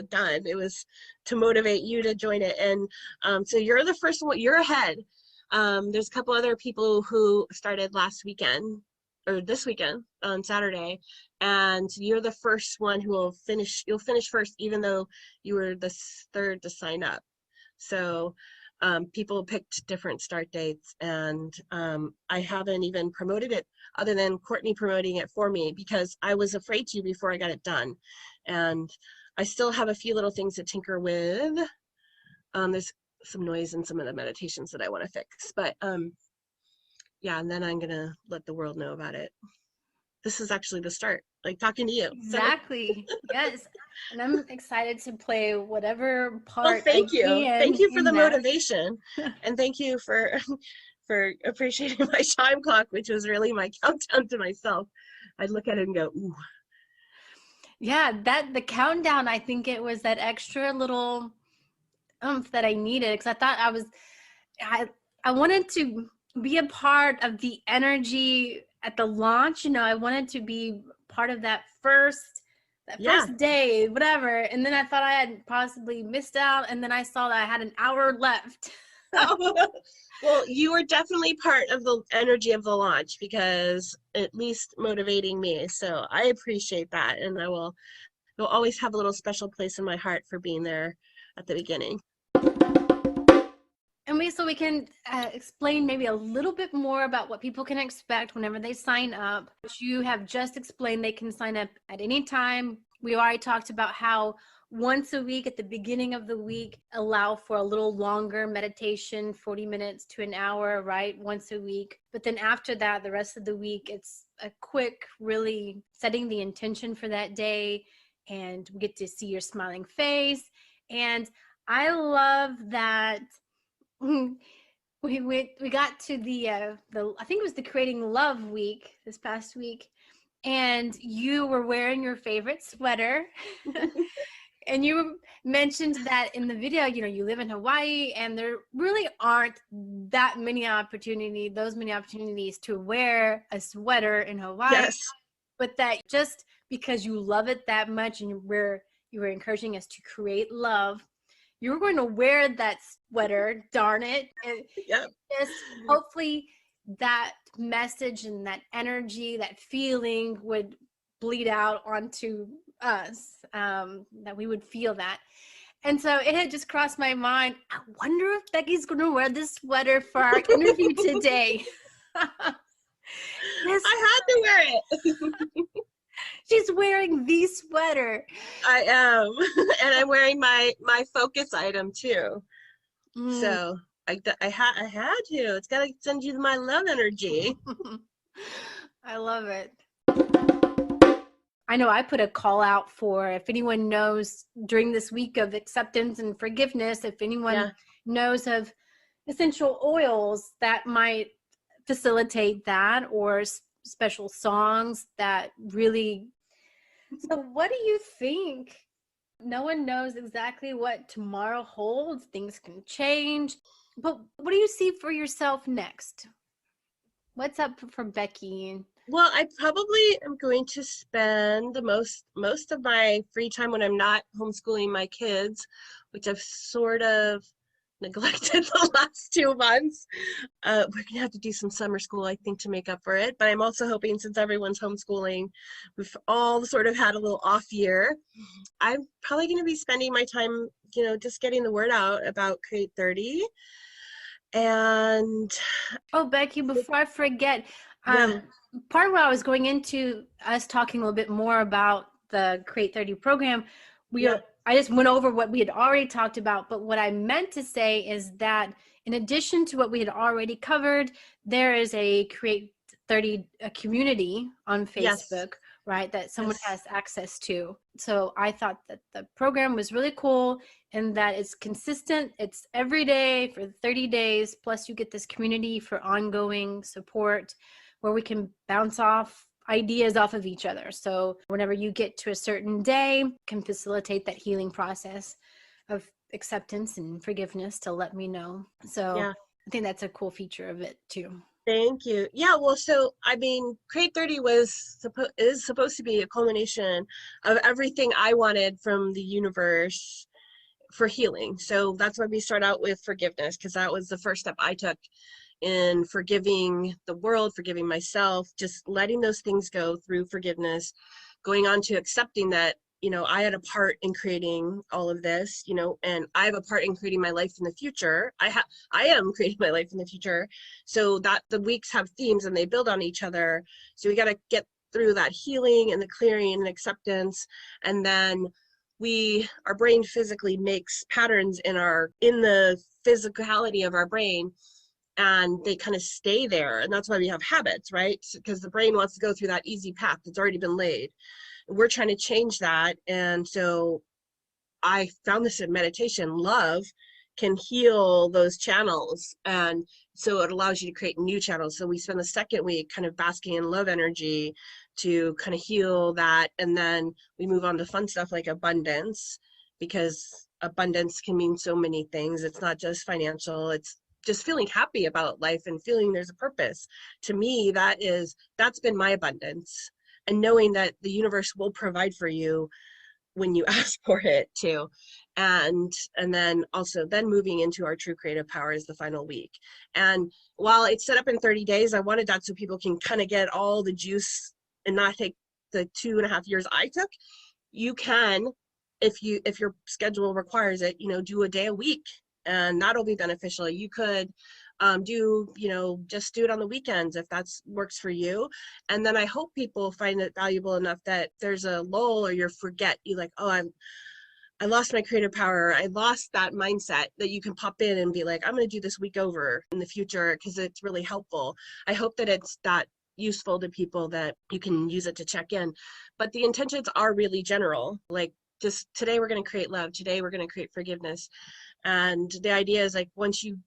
done, it was to motivate you to join it. And so you're the first one, you're ahead. There's a couple other people who started last weekend, or this weekend on Saturday, and you're the first one who will finish. You'll finish first, even though you were the third to sign up. So people picked different start dates, and I haven't even promoted it other than Courtney promoting it for me, because I was afraid to before I got it done. And I still have a few little things to tinker with. There's some noise in some of the meditations that I want to fix, but yeah, and then I'm gonna let the world know about it. This is actually the start, like talking to you. Exactly. Yes. And I'm excited to play whatever part. Well, thank you. Thank you for the motivation. And thank you for appreciating my time clock, which was really my countdown to myself. I'd look at it and go, ooh. Yeah, the countdown, I think it was that extra little oomph that I needed, because I thought I wanted to be a part of the energy at the launch. I wanted to be part of that first day, whatever. And then I thought I had possibly missed out, and then I saw that I had an hour left. Well, you were definitely part of the energy of the launch, because at least motivating me. So I appreciate that, and you'll always have a little special place in my heart for being there at the beginning. And we can explain maybe a little bit more about what people can expect whenever they sign up. You have just explained they can sign up at any time. We already talked about how once a week at the beginning of the week, allow for a little longer meditation, 40 minutes to an hour, right? Once a week. But then after that, the rest of the week, it's a quick, really setting the intention for that day, and we get to see your smiling face. And I love that we got to the I think it was the Creating Love week this past week, and you were wearing your favorite sweater. And you mentioned that in the video, you live in Hawaii, and there really aren't those many opportunities to wear a sweater in Hawaii. Yes. But that just because you love it that much, and you were encouraging us to create love, you were going to wear that sweater, darn it. And just hopefully that message and that energy, that feeling would bleed out onto us, that we would feel that. And so it had just crossed my mind, I wonder if Becky's going to wear this sweater for our interview today. Yes. I had to wear it. She's wearing the sweater. I am. And I'm wearing my focus item too. So I had to. It's got to send you my love energy. I love it. I know I put a call out for, if anyone knows during this week of acceptance and forgiveness, if anyone knows of essential oils that might facilitate that, or special songs that really. So what do you think? No one knows exactly what tomorrow holds. Things can change. But what do you see for yourself next? What's up for Becky? Well, I probably am going to spend the most of my free time when I'm not homeschooling my kids, which I've sort of neglected the last 2 months. We're gonna have to do some summer school, I think, to make up for it. But I'm also hoping, since everyone's homeschooling, we've all sort of had a little off year. I'm probably going to be spending my time, just getting the word out about Create 30. And Oh, Becky, before I forget, yeah, part of what I was going into us talking a little bit more about the Create 30 program, yeah, I just went over what we had already talked about, but what I meant to say is that in addition to what we had already covered, there is a Create 30 community on yes, Facebook, right, that someone yes. has access to. So I thought that the program was really cool and that it's consistent. It's every day for 30 days, plus you get this community for ongoing support where we can bounce off ideas off of each other. So whenever you get to a certain day, can facilitate that healing process of acceptance and forgiveness to let me know. So Yeah. I think that's a cool feature of it too. Thank you. Yeah, well, so I mean, Create 30 is supposed to be a culmination of everything I wanted from the universe for healing. So that's why we start out with forgiveness, because that was the first step I took in forgiving the world, forgiving myself, just letting those things go through forgiveness, going on to accepting that, I had a part in creating all of this, and I have a part in creating my life in the future. I am creating my life in the future. So that the weeks have themes and they build on each other. So we got to get through that healing and the clearing and acceptance. And then our brain physically makes patterns in the physicality of our brain, and they kind of stay there. And that's why we have habits, right? Because the brain wants to go through that easy path that's already been laid. We're trying to change that. And so I found this in meditation. Love can heal those channels. And so it allows you to create new channels. So we spend the second week kind of basking in love energy to kind of heal that. And then we move on to fun stuff like abundance, because abundance can mean so many things. It's not just financial, it's just feeling happy about life and feeling there's a purpose. To me, that's been my abundance. And knowing that the universe will provide for you when you ask for it too. And then moving into our true creative power is the final week. And while it's set up in 30 days, I wanted that so people can kind of get all the juice and not take the 2.5 years I took. You can, if your schedule requires it, do a day a week, and that'll be beneficial. You could just do it on the weekends if that's works for you. And then I hope people find it valuable enough that there's a lull, or you like, oh, I lost my creative power, I lost that mindset, that you can pop in and be like, I'm going to do this week over in the future, because it's really helpful. I hope that it's that useful to people that you can use it to check in. But the intentions are really general, like just today we're going to create love, today we're going to create forgiveness. And the idea is, like, once you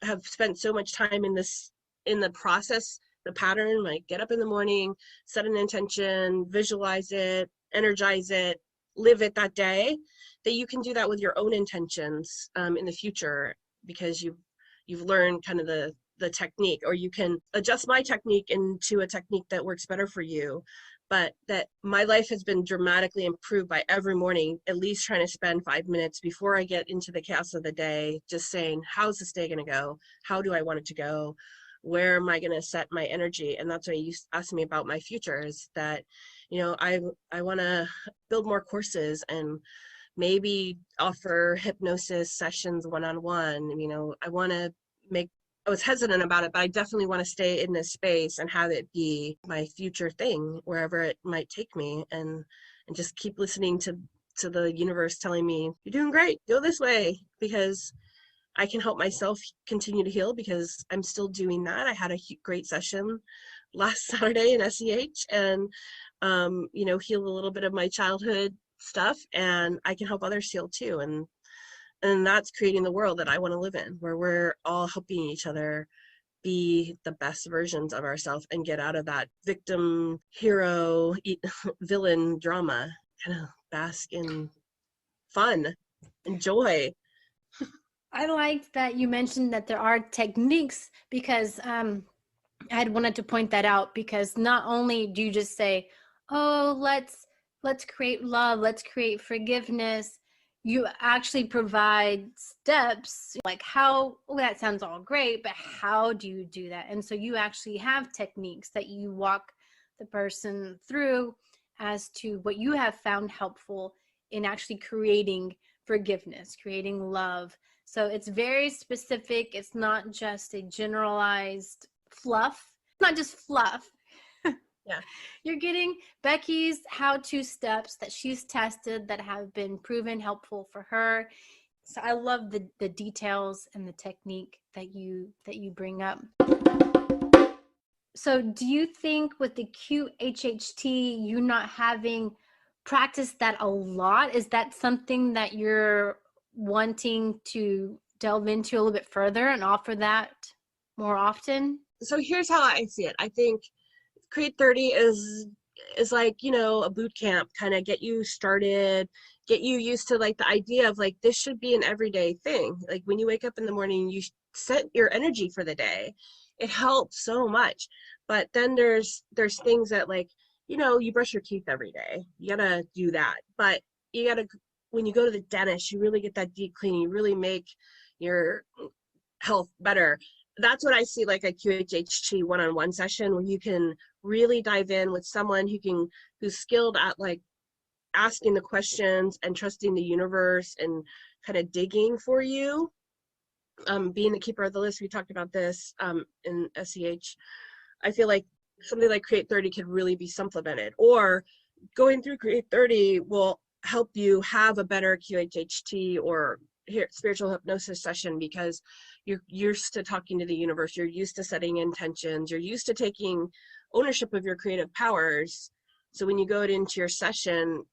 have spent so much time in the process, the pattern, like get up in the morning, set an intention, visualize it, energize it, live it that day, that you can do that with your own intentions in the future, because you've learned kind of the technique, or you can adjust my technique into a technique that works better for you. But that my life has been dramatically improved by every morning, at least trying to spend 5 minutes before I get into the chaos of the day, just saying, how's this day going to go? How do I want it to go? Where am I going to set my energy? And that's why you asked me about my future, is that, I want to build more courses and maybe offer hypnosis sessions one-on-one. I was hesitant about it, but I definitely want to stay in this space and have it be my future thing, wherever it might take me, and just keep listening to the universe telling me, you're doing great, go this way, because I can help myself continue to heal, because I'm still doing that. I had a great session last Saturday in SEH, and heal a little bit of my childhood stuff, and I can help others heal too. And that's creating the world that I want to live in, where we're all helping each other be the best versions of ourselves and get out of that victim, hero, villain drama, kind of bask in fun and joy. I like that you mentioned that there are techniques, because I had wanted to point that out, because not only do you just say, oh, let's create love, let's create forgiveness, you actually provide steps, like how, oh, that sounds all great, but how do you do that? And so you actually have techniques that you walk the person through as to what you have found helpful in actually creating forgiveness, creating love. So it's very specific. It's not just a generalized fluff. It's not just fluff. Yeah. You're getting Becky's how-to steps that she's tested that have been proven helpful for her. So I love the details and the technique that you bring up. So do you think with the QHHT, you not having practiced that a lot, is that something that you're wanting to delve into a little bit further and offer that more often? So here's how I see it. I think Create 30 is like, you know, a boot camp, kind of get you started, get you used to like the idea of like, this should be an everyday thing. Like when you wake up in the morning, you set your energy for the day. It helps so much. But then there's things that, like, you know, you brush your teeth every day. You gotta do that. But you gotta, when you go to the dentist, you really get that deep cleaning, you really make your health better. That's what I see, like a QHHT one-on-one session where you can really dive in with someone who's skilled at like asking the questions and trusting the universe and kind of digging for you. Being the keeper of the list, we talked about this in SEH. I feel like something like Create 30 could really be supplemented, or going through Create 30 will help you have a better QHHT or spiritual hypnosis session, because you're used to talking to the universe, you're used to setting intentions, you're used to taking ownership of your creative powers. So when you go into your session,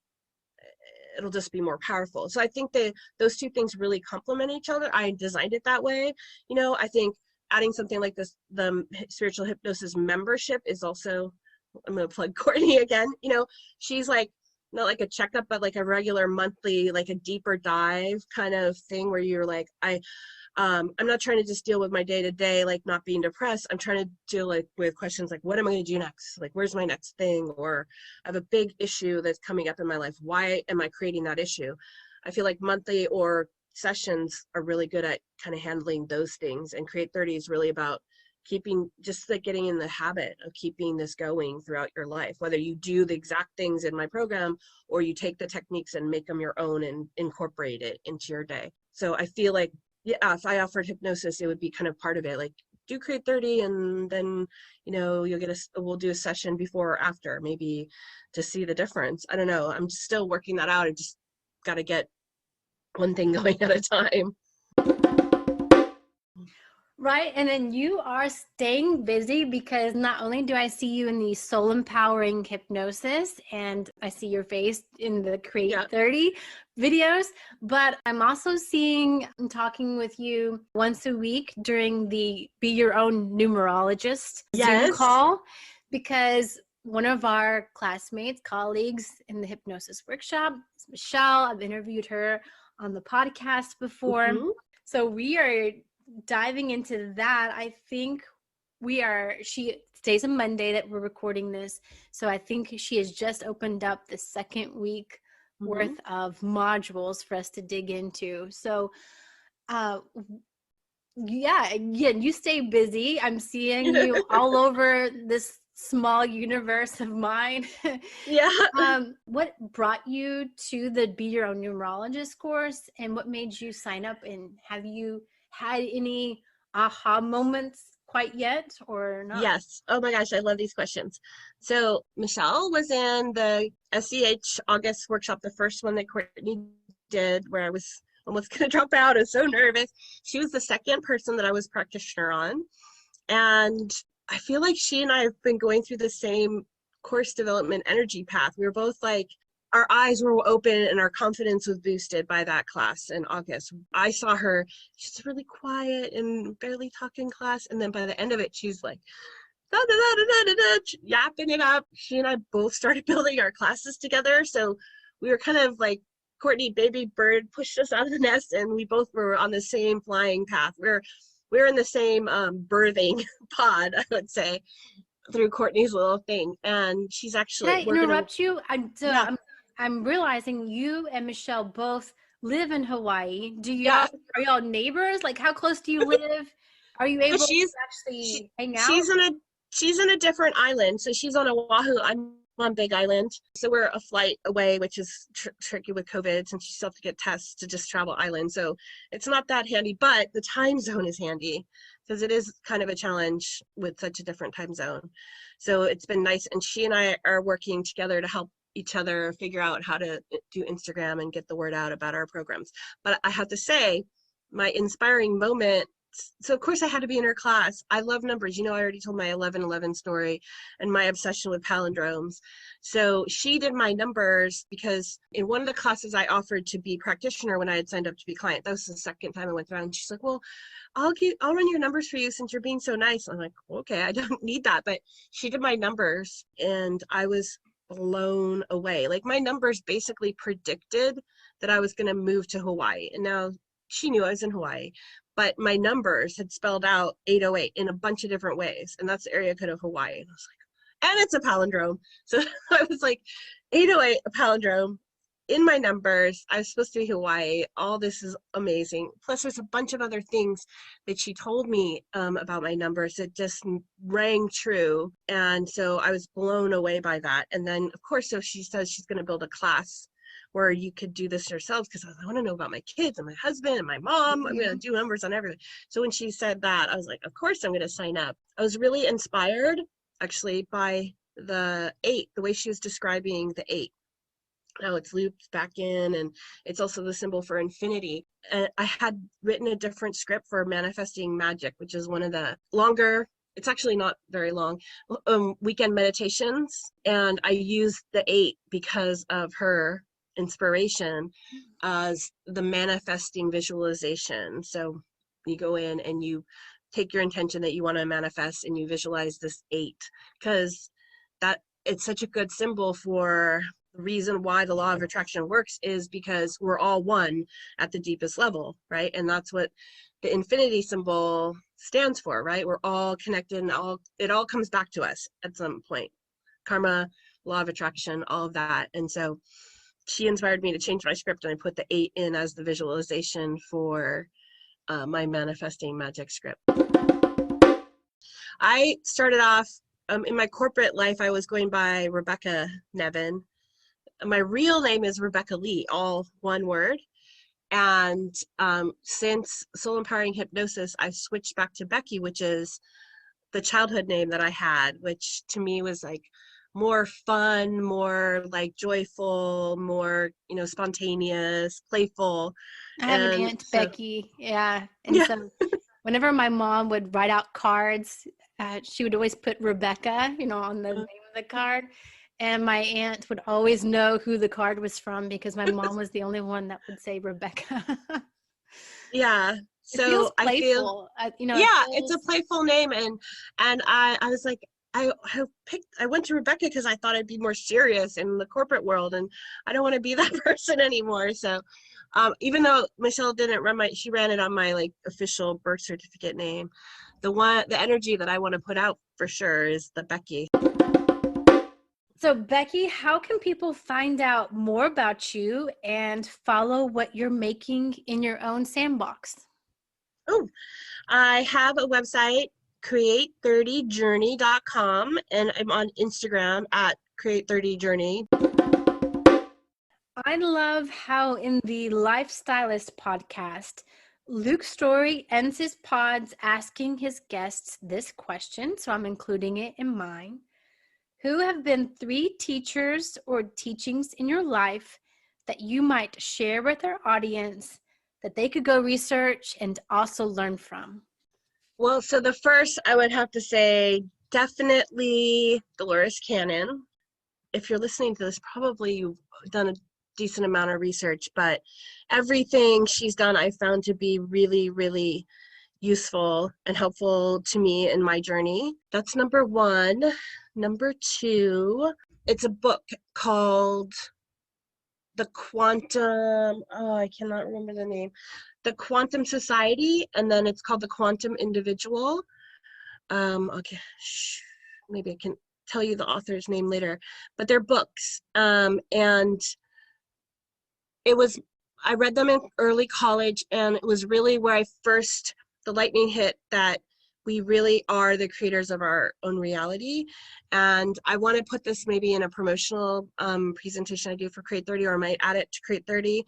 it'll just be more powerful. So I think those two things really complement each other. I designed it that way. You know, I think adding something like this, the spiritual hypnosis membership, is also, I'm going to plug Courtney again. You know, she's like, not like a checkup, but like a regular monthly, like a deeper dive kind of thing where you're like, I'm not trying to just deal with my day to day, like not being depressed. I'm trying to deal like with questions like, what am I going to do next? Like, where's my next thing? Or I have a big issue that's coming up in my life. Why am I creating that issue? I feel like monthly or sessions are really good at kind of handling those things. And Create 30 is really about just like getting in the habit of keeping this going throughout your life, whether you do the exact things in my program or you take the techniques and make them your own and incorporate it into your day. So I feel like, yeah, if I offered hypnosis, it would be kind of part of it. Like, do Create 30, and then, you know, we'll do a session before or after, maybe, to see the difference. I don't know. I'm still working that out. I just got to get one thing going at a time. Right. And then you are staying busy, because not only do I see you in the soul empowering hypnosis and I see your face in the Create 30 videos, but I'm also seeing and talking with you once a week during the Be Your Own Numerologist Zoom call, because one of our classmates, colleagues in the hypnosis workshop is Michelle. I've interviewed her on the podcast before. Mm-hmm. So we are diving into that. I think she stays on Monday that we're recording this. So I think she has just opened up the second week worth of modules for us to dig into. So yeah, you stay busy. I'm seeing you all over this small universe of mine. Yeah. What brought you to the Be Your Own Numerologist course, and what made you sign up, and have you had any aha moments quite yet or not? Yes. Oh my gosh, I love these questions. So Michelle was in the SEH August workshop, the first one that Courtney did, where I was almost going to drop out. I was so nervous. She was the second person that I was practitioner on. And I feel like she and I have been going through the same course development energy path. We were both like, our eyes were open and our confidence was boosted by that class in August. I saw her, she's really quiet and barely talking class. And then by the end of it, she's like, da, da, da, da, da, da, yapping it up. She and I both started building our classes together. So we were kind of like, Courtney, baby bird, pushed us out of the nest, and we both were on the same flying path. We're we're in the same birthing pod, I would say, through Courtney's little thing. And she's actually, Can I interrupt you? Yeah. I'm realizing you and Michelle both live in Hawaii. Yeah. Are y'all neighbors? Like, how close do you live? Are you able to actually hang out? She's in a different island. So she's on Oahu. I'm on Big Island. So we're a flight away, which is tricky with COVID since you still have to get tests to just travel island. So it's not that handy, but the time zone is handy because it is kind of a challenge with such a different time zone. So it's been nice. And she and I are working together to help each other figure out how to do Instagram and get the word out about our programs. But I have to say, my inspiring moment, so of course I had to be in her class. I love numbers. You know, I already told my 1111 story and my obsession with palindromes. So she did my numbers because in one of the classes I offered to be practitioner when I had signed up to be client. That was the second time I went around. She's like, well, I'll run your numbers for you since you're being so nice. I'm like, okay, I don't need that. But she did my numbers and I was blown away. Like my numbers basically predicted that I was going to move to Hawaii. And now she knew I was in Hawaii, but my numbers had spelled out 808 in a bunch of different ways. And that's the area code of Hawaii. And I was like, and it's a palindrome. So I was like, 808, a palindrome in my numbers. I was supposed to be Hawaii. All this is amazing. Plus there's a bunch of other things that she told me about my numbers that just rang true. And so I was blown away by that. And then of course, so she says she's going to build a class where you could do this yourselves because I want to know about my kids and my husband and my mom. I'm going to do numbers on everything. So when she said that, I was like, of course I'm going to sign up. I was really inspired actually by the 8, the way she was describing the 8. Now it's looped back in, and it's also the symbol for infinity. And I had written a different script for manifesting magic, which is one of the longer, it's actually not very long, weekend meditations. And I used the 8 because of her inspiration as the manifesting visualization. So you go in and you take your intention that you want to manifest and you visualize this 8 because that it's such a good symbol for the reason why the law of attraction works is because we're all one at the deepest level, right? And that's what the infinity symbol stands for, right? We're all connected and it all comes back to us at some point. Karma, law of attraction, all of that. And so she inspired me to change my script and I put the 8 in as the visualization for my manifesting magic script. I started off in my corporate life, I was going by Rebecca Nevin. My real name is Rebecca Lee, all one word. And since Soul Empowering Hypnosis, I've switched back to Becky, which is the childhood name that I had, which to me was like more fun, more like joyful, more, spontaneous, playful. I have an aunt, Becky. Yeah. And so whenever my mom would write out cards, she would always put Rebecca, on the name of the card. And my aunt would always know who the card was from because my mom was the only one that would say Rebecca. Yeah. So I feel, it's a playful name. And I was like, I went to Rebecca because I thought I'd be more serious in the corporate world and I don't want to be that person anymore. So even though Michelle didn't she ran it on my like official birth certificate name. The energy that I want to put out for sure is the Becky. So Becky, how can people find out more about you and follow what you're making in your own sandbox? Oh, I have a website, create30journey.com, and I'm on Instagram at create30journey. I love how in the Lifestylist podcast, Luke Story ends his pods asking his guests this question, so I'm including it in mine. Who have been 3 teachers or teachings in your life that you might share with our audience that they could go research and also learn from? Well, so the first I would have to say definitely Dolores Cannon. If you're listening to this, probably you've done a decent amount of research, but everything she's done I found to be really, really useful and helpful to me in my journey. That's number 1. Number 2, it's a book called the quantum, oh, I cannot remember the name, the Quantum Society, and then it's called the Quantum Individual. Okay, maybe I can tell you the author's name later, but they're books. And I read them in early college, and it was really where the lightning hit that we really are the creators of our own reality. And I want to put this maybe in a promotional presentation I do for Create 30, or I might add it to Create 30.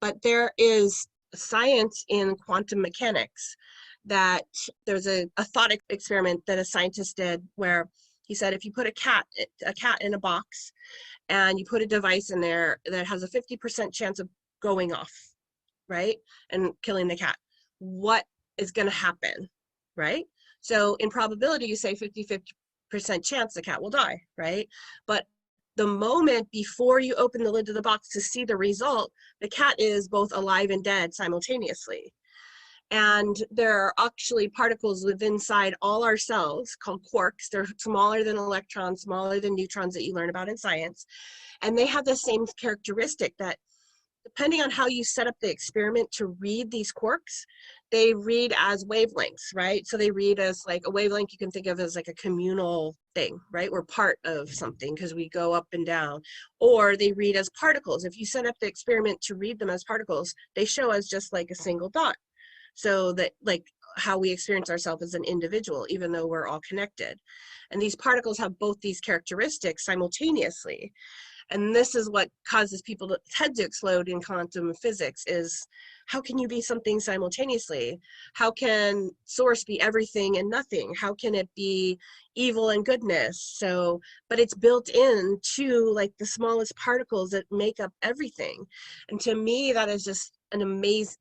But there is science in quantum mechanics that there's a thought experiment that a scientist did where he said, if you put a cat in a box and you put a device in there that has a 50% chance of going off, right, and killing the cat, what is going to happen, right? So in probability, you say 50% chance the cat will die, right? But the moment before you open the lid of the box to see the result, the cat is both alive and dead simultaneously. And there are actually particles within inside all our cells called quarks. They're smaller than electrons, smaller than neutrons that you learn about in science. And they have the same characteristic that depending on how you set up the experiment to read these quarks, they read as wavelengths, right? So they read as like a wavelength you can think of as like a communal thing, right? We're part of something because we go up and down. Or they read as particles. If you set up the experiment to read them as particles, they show as just like a single dot. So that like how we experience ourselves as an individual, even though we're all connected. And these particles have both these characteristics simultaneously. And this is what causes people's heads to explode in quantum physics is, how can you be something simultaneously? How can source be everything and nothing? How can it be evil and goodness? So, but it's built into like the smallest particles that make up everything. And to me, that is just an amazing,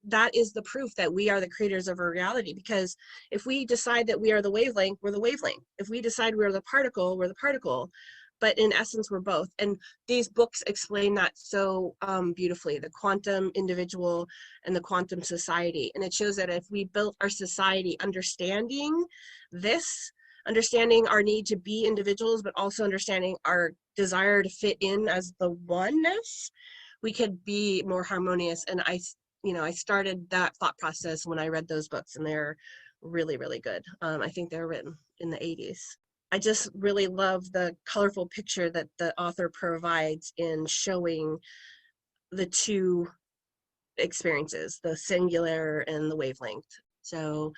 that is the proof that we are the creators of our reality. Because if we decide that we are the wavelength, we're the wavelength. If we decide we're the particle, we're the particle. But in essence, we're both. And these books explain that so beautifully, the quantum individual and the quantum society. And it shows that if we built our society understanding this, understanding our need to be individuals, but also understanding our desire to fit in as the oneness, we could be more harmonious. And I started that thought process when I read those books, and they're really, really good. I think they were written in the 80s. I just really love the colorful picture that the author provides in showing the two experiences, the singular and the wavelength. So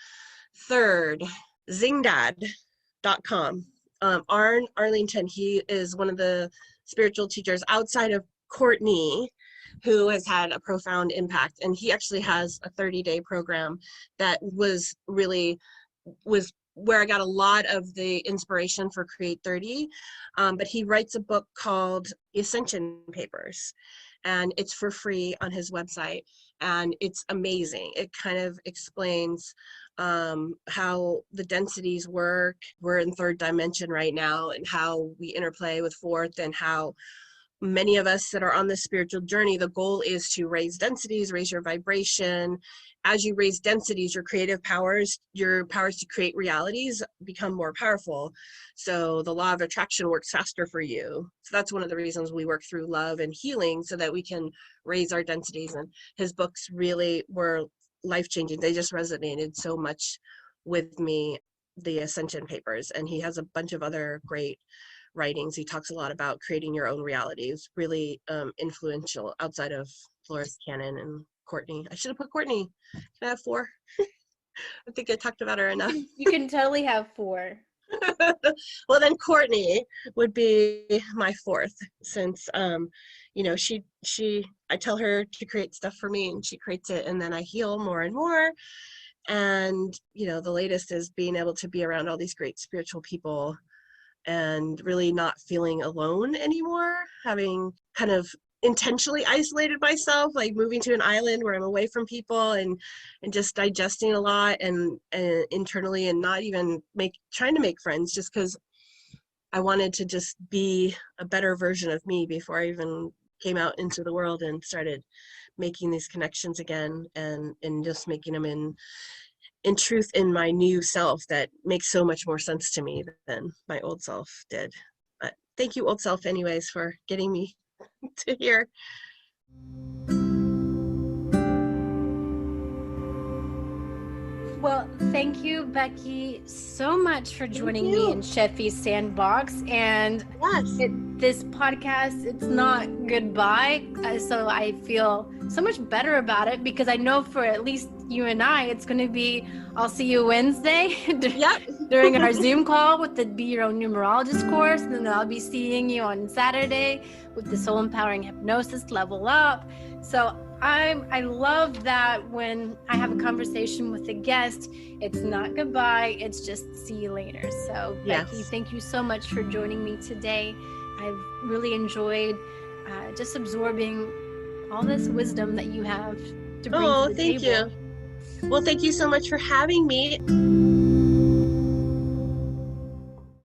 third, Zingad.com. Arn Allingham, he is one of the spiritual teachers outside of Courtney, who has had a profound impact. And he actually has a 30-day program that was where I got a lot of the inspiration for Create 30. But he writes a book called Ascension Papers, and it's for free on his website. And it's amazing. It kind of explains how the densities work. We're in third dimension right now, and how we interplay with fourth, and how many of us that are on this spiritual journey, the goal is to raise densities, raise your vibration. As you raise densities, your creative powers, your powers to create realities become more powerful. So the law of attraction works faster for you. So that's one of the reasons we work through love and healing, so that we can raise our densities. And his books really were life-changing. They just resonated so much with me, the Ascension Papers. And he has a bunch of other great writings. He talks a lot about creating your own reality. It's really influential outside of Dolores Cannon and Courtney. I should have put Courtney. Can I have 4? I think I talked about her enough. You can totally have 4. Well, then Courtney would be my 4th, since I tell her to create stuff for me, and she creates it, and then I heal more and more. And the latest is being able to be around all these great spiritual people and really not feeling alone anymore, having kind of intentionally isolated myself, like moving to an island where I'm away from people, and just digesting a lot and internally, and not even trying to make friends, just because I wanted to just be a better version of me before I even came out into the world and started making these connections again, and just making them in truth in my new self that makes so much more sense to me than my old self did. But thank you, old self, anyways, for getting me to hear. Well, thank you, Becky, so much for joining me in Scheffy's Sandbox. And yes, this podcast, it's not goodbye. So I feel so much better about it, because I know for at least you and I, it's going to be, I'll see you Wednesday during our Zoom call with the Be Your Own Numerologist course. And then I'll be seeing you on Saturday with the Soul Empowering Hypnosis Level Up. So I love that when I have a conversation with a guest, it's not goodbye, it's just see you later. So Becky, thank you so much for joining me today. I've really enjoyed just absorbing all this wisdom that you have to bring to the table. Thank you. Well, thank you so much for having me.